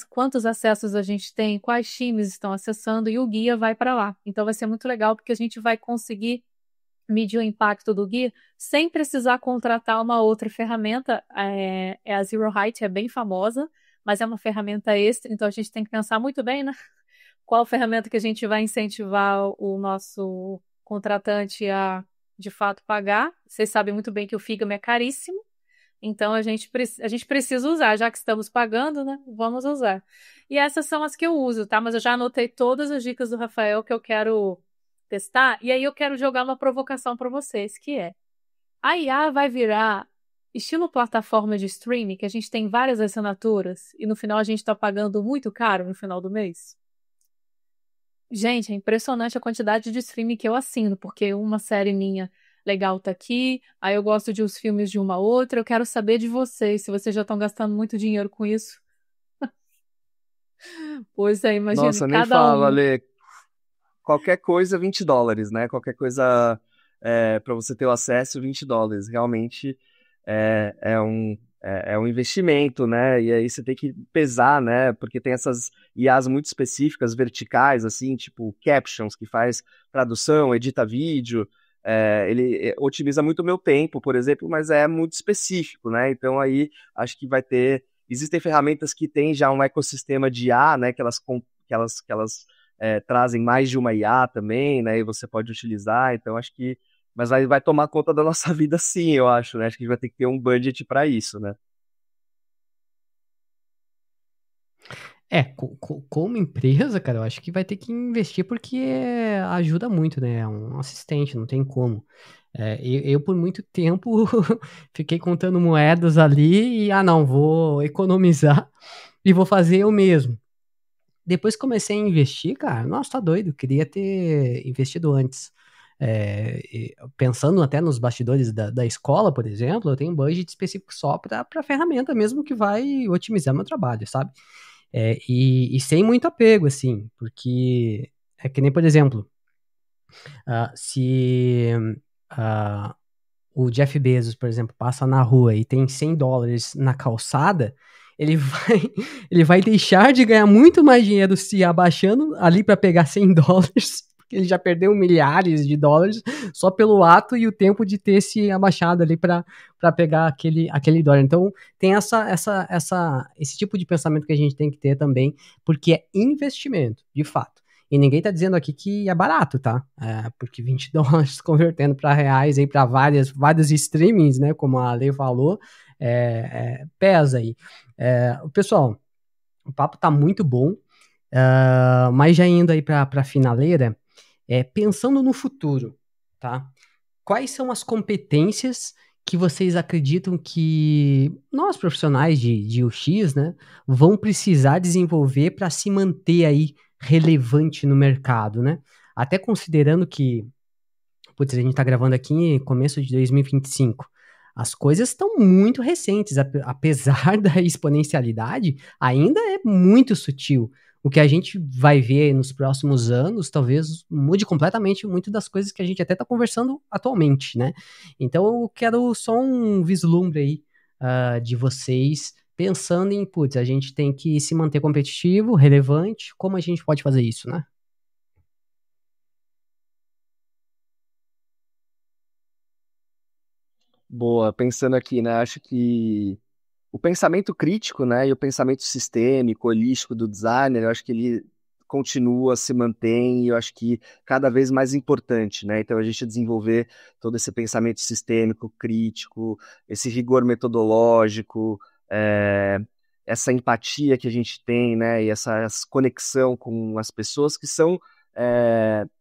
quantos acessos a gente tem, quais times estão acessando, e o guia vai para lá. Então, vai ser muito legal, porque a gente vai conseguir medir o impacto do guia sem precisar contratar uma outra ferramenta. A Zero Height é bem famosa, mas é uma ferramenta extra, então a gente tem que pensar muito bem, né? Qual ferramenta que a gente vai incentivar o nosso contratante a, de fato, pagar. Vocês sabem muito bem que o Figma é caríssimo, então a gente precisa usar, já que estamos pagando, né? Vamos usar. E essas são as que eu uso, tá? Mas eu já anotei todas as dicas do Rafael que eu quero testar, e aí eu quero jogar uma provocação para vocês, que é: a IA vai virar estilo plataforma de streaming, que a gente tem várias assinaturas e no final a gente está pagando muito caro no final do mês? Gente, é impressionante a quantidade de streaming que eu assino, porque uma série minha legal tá aqui, aí eu gosto de os filmes de uma outra. Eu quero saber de vocês, se vocês já estão gastando muito dinheiro com isso. Pois é, imagina, Nossa, nem cada fala, um. Ale. Qualquer coisa, $20, né? Qualquer coisa para você ter o acesso, $20. Realmente, é um investimento, né? E aí você tem que pesar, né? Porque tem essas IAs muito específicas, verticais, assim, tipo Captions, que faz tradução, edita vídeo. Ele otimiza muito o meu tempo, por exemplo, mas é muito específico, né? Então aí acho que vai ter. Existem ferramentas que têm já um ecossistema de IA, né? Que elas trazem mais de uma IA também, né? E você pode utilizar. Então acho que mas vai tomar conta da nossa vida sim, eu acho, né? Acho que a gente vai ter que ter um budget para isso, né? Como empresa, cara, eu acho que vai ter que investir porque ajuda muito, né? É um assistente, não tem como. Eu, por muito tempo, fiquei contando moedas ali e, não, vou economizar e vou fazer eu mesmo. Depois que comecei a investir, cara, nossa, tá doido, queria ter investido antes. Pensando até nos bastidores da escola, por exemplo, eu tenho um budget específico só para ferramenta mesmo que vai otimizar meu trabalho, sabe? E sem muito apego, assim, porque é que nem, por exemplo, se ah, o Jeff Bezos, por exemplo, passa na rua e tem US$ 100 na calçada, ele vai, ele vai deixar de ganhar muito mais dinheiro se abaixando ali para pegar US$ 100, porque ele já perdeu milhares de dólares só pelo ato e o tempo de ter se abaixado ali para pegar aquele dólar. Então, tem esse tipo de pensamento que a gente tem que ter também, porque é investimento, de fato. E ninguém tá dizendo aqui que é barato, tá? Porque US$ 20 convertendo para reais aí para vários streamings, né? Como a Lei falou, pesa aí. Pessoal, o papo tá muito bom, mas já indo aí para a finaleira, pensando no futuro, tá? Quais são as competências que vocês acreditam que nós, profissionais de UX, né, vão precisar desenvolver para se manter aí relevante no mercado, né? Até considerando que, putz, a gente está gravando aqui em começo de 2025. As coisas estão muito recentes, apesar da exponencialidade, ainda é muito sutil. O que a gente vai ver nos próximos anos talvez mude completamente muito das coisas que a gente até está conversando atualmente, né? Então eu quero só um vislumbre aí de vocês pensando em, putz, a gente tem que se manter competitivo, relevante, como a gente pode fazer isso, né? Boa, pensando aqui, né? Acho que o pensamento crítico, né, e o pensamento sistêmico, holístico do designer, eu acho que ele continua, se mantém, e eu acho que cada vez mais importante, né? Então a gente desenvolver todo esse pensamento sistêmico, crítico, esse rigor metodológico, é, essa empatia que a gente tem, né, e essa conexão com as pessoas que são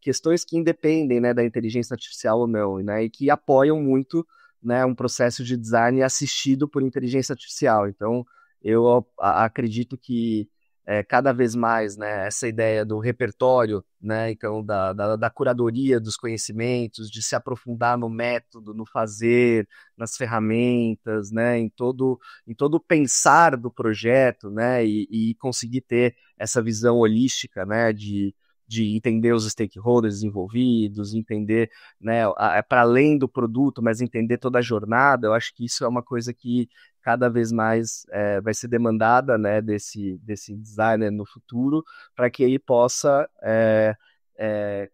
questões que independem, né, da inteligência artificial ou não, né, e que apoiam muito, né, um processo de design assistido por inteligência artificial. Então, eu acredito que cada vez mais, né, essa ideia do repertório, né, então da curadoria dos conhecimentos, de se aprofundar no método, no fazer, nas ferramentas, né, em todo o pensar do projeto, né, e conseguir ter essa visão holística, né, de entender os stakeholders envolvidos, entender, né, para além do produto, mas entender toda a jornada. Eu acho que isso é uma coisa que cada vez mais vai ser demandada, né, desse designer no futuro, para que ele possa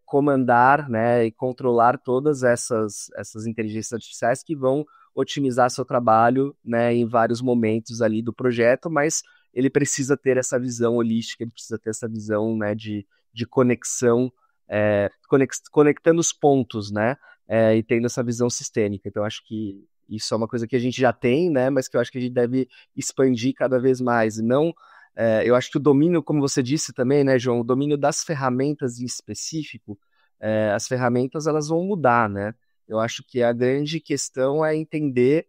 comandar, né, e controlar todas essas inteligências artificiais que vão otimizar seu trabalho, né, em vários momentos ali do projeto, mas ele precisa ter essa visão holística, ele precisa ter essa visão, né, de conexão, conectando os pontos, né? E tendo essa visão sistêmica. Então, acho que isso é uma coisa que a gente já tem, né? Mas que eu acho que a gente deve expandir cada vez mais. E não, eu acho que o domínio, como você disse também, né, João, o domínio das ferramentas em específico, as ferramentas elas vão mudar, né? Eu acho que a grande questão é entender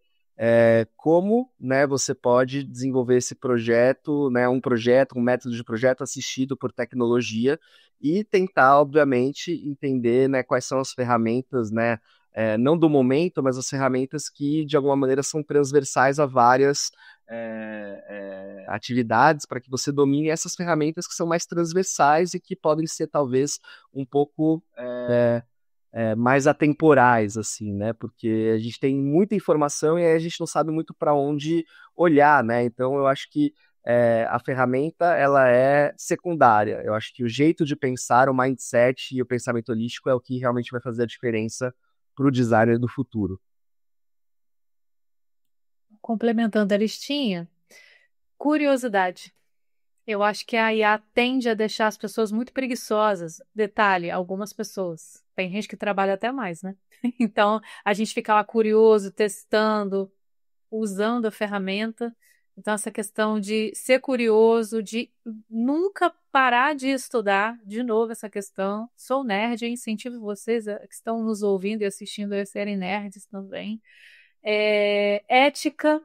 como, né, você pode desenvolver esse projeto, né, um método de projeto assistido por tecnologia e tentar, obviamente, entender, né, quais são as ferramentas, né, não do momento, mas as ferramentas que, de alguma maneira, são transversais a várias atividades, para que você domine essas ferramentas que são mais transversais e que podem ser, talvez, um pouco mais atemporais, assim, né? Porque a gente tem muita informação e aí a gente não sabe muito para onde olhar, né? Então eu acho que a ferramenta ela é secundária. Eu acho que o jeito de pensar, o mindset e o pensamento holístico é o que realmente vai fazer a diferença para o designer do futuro. Complementando a listinha, curiosidade. Eu acho que a IA tende a deixar as pessoas muito preguiçosas. Detalhe, algumas pessoas. Tem gente que trabalha até mais, né? Então, a gente fica lá curioso, testando, usando a ferramenta. Então, essa questão de ser curioso, de nunca parar de estudar, de novo essa questão. Sou nerd, eu incentivo vocês que estão nos ouvindo e assistindo a serem nerds também. Ética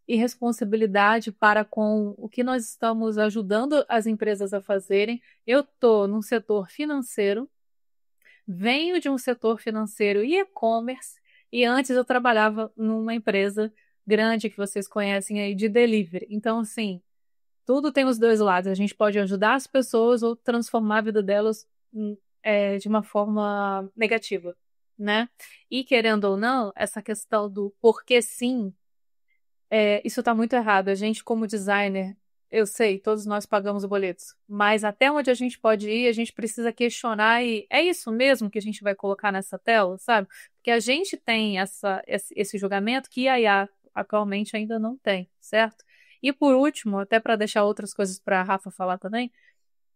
e responsabilidade para com o que nós estamos ajudando as empresas a fazerem. Eu estou num setor financeiro, venho de um setor financeiro e e-commerce, e antes eu trabalhava numa empresa grande que vocês conhecem aí de delivery. Então, assim, tudo tem os dois lados. A gente pode ajudar as pessoas ou transformar a vida delas de uma forma negativa, né? E querendo ou não, essa questão do porquê sim, isso está muito errado. A gente, como designer, eu sei, todos nós pagamos boletos, mas até onde a gente pode ir, a gente precisa questionar e é isso mesmo que a gente vai colocar nessa tela, sabe? Porque a gente tem esse julgamento que a IA atualmente ainda não tem, certo? E por último, até para deixar outras coisas para a Rafa falar também,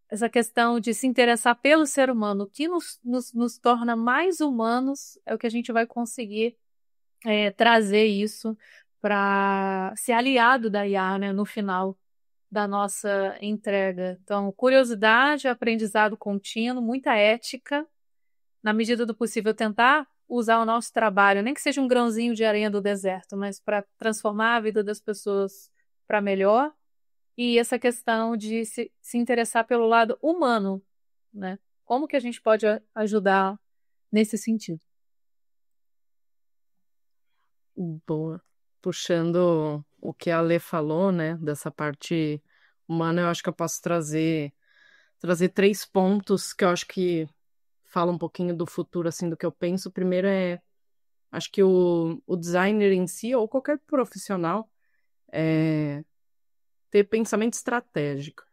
essa questão de se interessar pelo ser humano, o que nos torna mais humanos é o que a gente vai conseguir trazer isso para ser aliado da IA, né, no final da nossa entrega. Então, curiosidade, aprendizado contínuo, muita ética, na medida do possível tentar usar o nosso trabalho, nem que seja um grãozinho de areia do deserto, mas para transformar a vida das pessoas para melhor. E essa questão de se interessar pelo lado humano, né? Como que a gente pode ajudar nesse sentido? Boa. Puxando o que a Lê falou, né, dessa parte humana, eu acho que eu posso trazer 3 pontos que eu acho que falam um pouquinho do futuro, assim, do que eu penso. O primeiro acho que o designer em si, ou qualquer profissional, ter pensamento estratégico.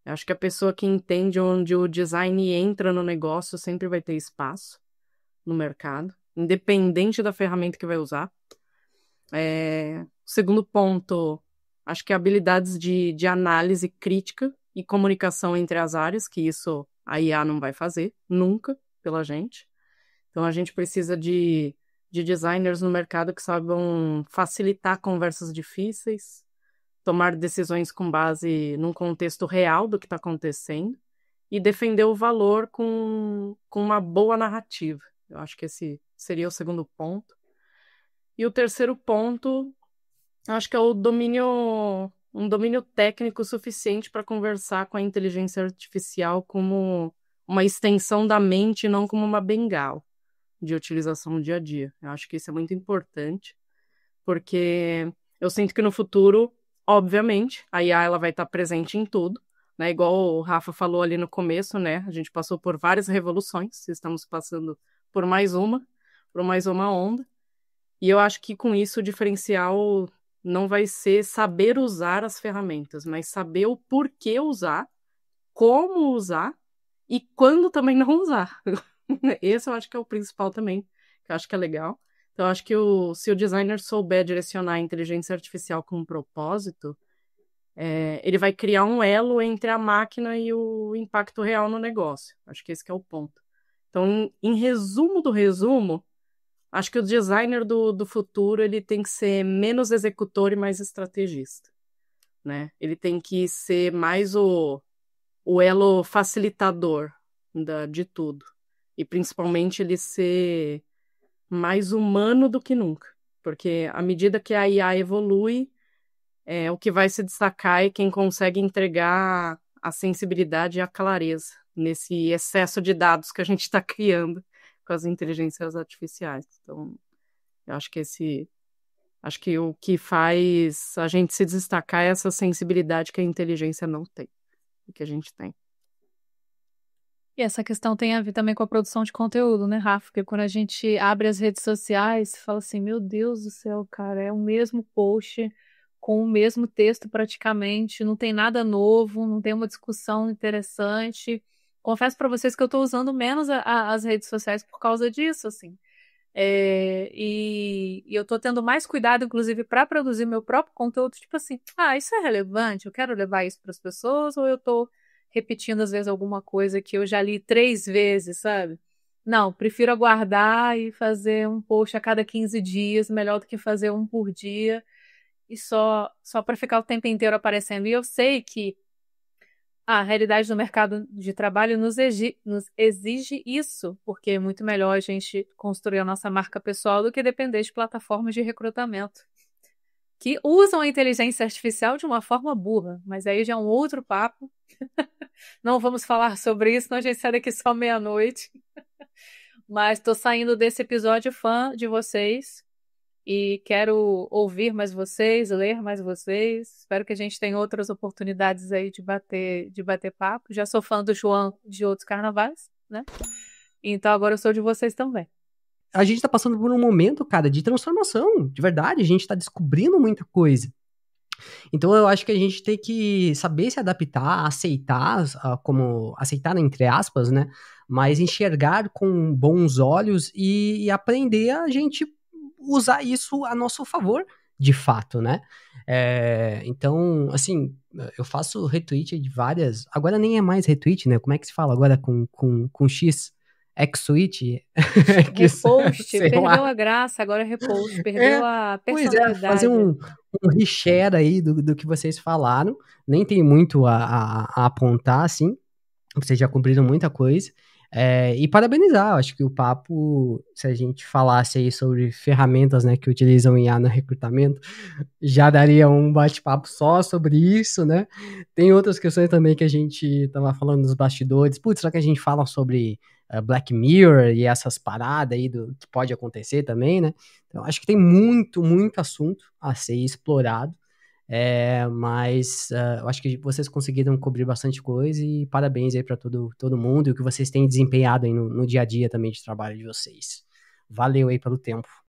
Eu acho que a pessoa que entende onde o design entra no negócio sempre vai ter espaço no mercado, independente da ferramenta que vai usar. Segundo ponto, acho que habilidades de análise crítica e comunicação entre as áreas, que isso a IA não vai fazer, nunca, pela gente. Então, a gente precisa de designers no mercado que saibam facilitar conversas difíceis, tomar decisões com base num contexto real do que está acontecendo e defender o valor com uma boa narrativa. Eu acho que esse seria o segundo ponto. E o terceiro ponto, acho que é um domínio técnico suficiente para conversar com a inteligência artificial como uma extensão da mente, não como uma bengala de utilização no dia a dia. Eu acho que isso é muito importante, porque eu sinto que no futuro, obviamente, a IA ela vai estar presente em tudo, né? Igual o Rafa falou ali no começo, né? A gente passou por várias revoluções, estamos passando por mais uma onda. E eu acho que com isso o diferencial não vai ser saber usar as ferramentas, mas saber o porquê usar, como usar e quando também não usar. Esse eu acho que é o principal também, que eu acho que é legal. Então, eu acho que se o designer souber direcionar a inteligência artificial com um propósito, ele vai criar um elo entre a máquina e o impacto real no negócio. Acho que esse que é o ponto. Então, em resumo do resumo, acho que o designer do futuro ele tem que ser menos executor e mais estrategista, né? Ele tem que ser mais o elo facilitador de tudo. E principalmente ele ser mais humano do que nunca. Porque à medida que a IA evolui, o que vai se destacar é quem consegue entregar a sensibilidade e a clareza nesse excesso de dados que a gente está criando com as inteligências artificiais. Então, eu acho que o que faz a gente se destacar é essa sensibilidade que a inteligência não tem e que a gente tem. E essa questão tem a ver também com a produção de conteúdo, né, Rafa? Porque quando a gente abre as redes sociais, fala assim, meu Deus do céu, cara, é o mesmo post com o mesmo texto praticamente, não tem nada novo, não tem uma discussão interessante. Confesso para vocês que eu estou usando menos as redes sociais por causa disso, assim. E eu tô tendo mais cuidado, inclusive, para produzir meu próprio conteúdo, tipo assim, isso é relevante, eu quero levar isso para as pessoas, ou eu tô repetindo, às vezes, alguma coisa que eu já li 3 vezes, sabe? Não, prefiro aguardar e fazer um post a cada 15 dias, melhor do que fazer um por dia, e só para ficar o tempo inteiro aparecendo. E eu sei que a realidade do mercado de trabalho nos exige isso, porque é muito melhor a gente construir a nossa marca pessoal do que depender de plataformas de recrutamento, que usam a inteligência artificial de uma forma burra, mas aí já é um outro papo. Não vamos falar sobre isso, senão a gente sai daqui só meia-noite. Mas estou saindo desse episódio fã de vocês e quero ouvir mais vocês, ler mais vocês. Espero que a gente tenha outras oportunidades aí de bater papo. Já sou fã do João de outros carnavais, né? Então agora eu sou de vocês também. A gente tá passando por um momento, cara, de transformação, de verdade. A gente tá descobrindo muita coisa. Então eu acho que a gente tem que saber se adaptar, aceitar, aceitar entre aspas, né? Mas enxergar com bons olhos e aprender a gente usar isso a nosso favor, de fato, né? Então, assim, eu faço retweet de várias. Agora nem é mais retweet, né? Como é que se fala agora com X? X-tweet? Repost, perdeu lá. a graça, agora é repost, perdeu a Pois é, fazer personalidade. um reshare aí do que vocês falaram. Nem tem muito a apontar, assim. Vocês já cobriram muita coisa. E parabenizar, acho que o papo, se a gente falasse aí sobre ferramentas, né, que utilizam IA no recrutamento, já daria um bate-papo só sobre isso, né? Tem outras questões também que a gente tava falando nos bastidores. Putz, será que a gente fala sobre Black Mirror e essas paradas aí do que pode acontecer também, né? Então, acho que tem muito, muito assunto a ser explorado. Mas eu acho que vocês conseguiram cobrir bastante coisa e parabéns aí para todo mundo e o que vocês têm desempenhado aí no dia a dia também de trabalho de vocês. Valeu aí pelo tempo.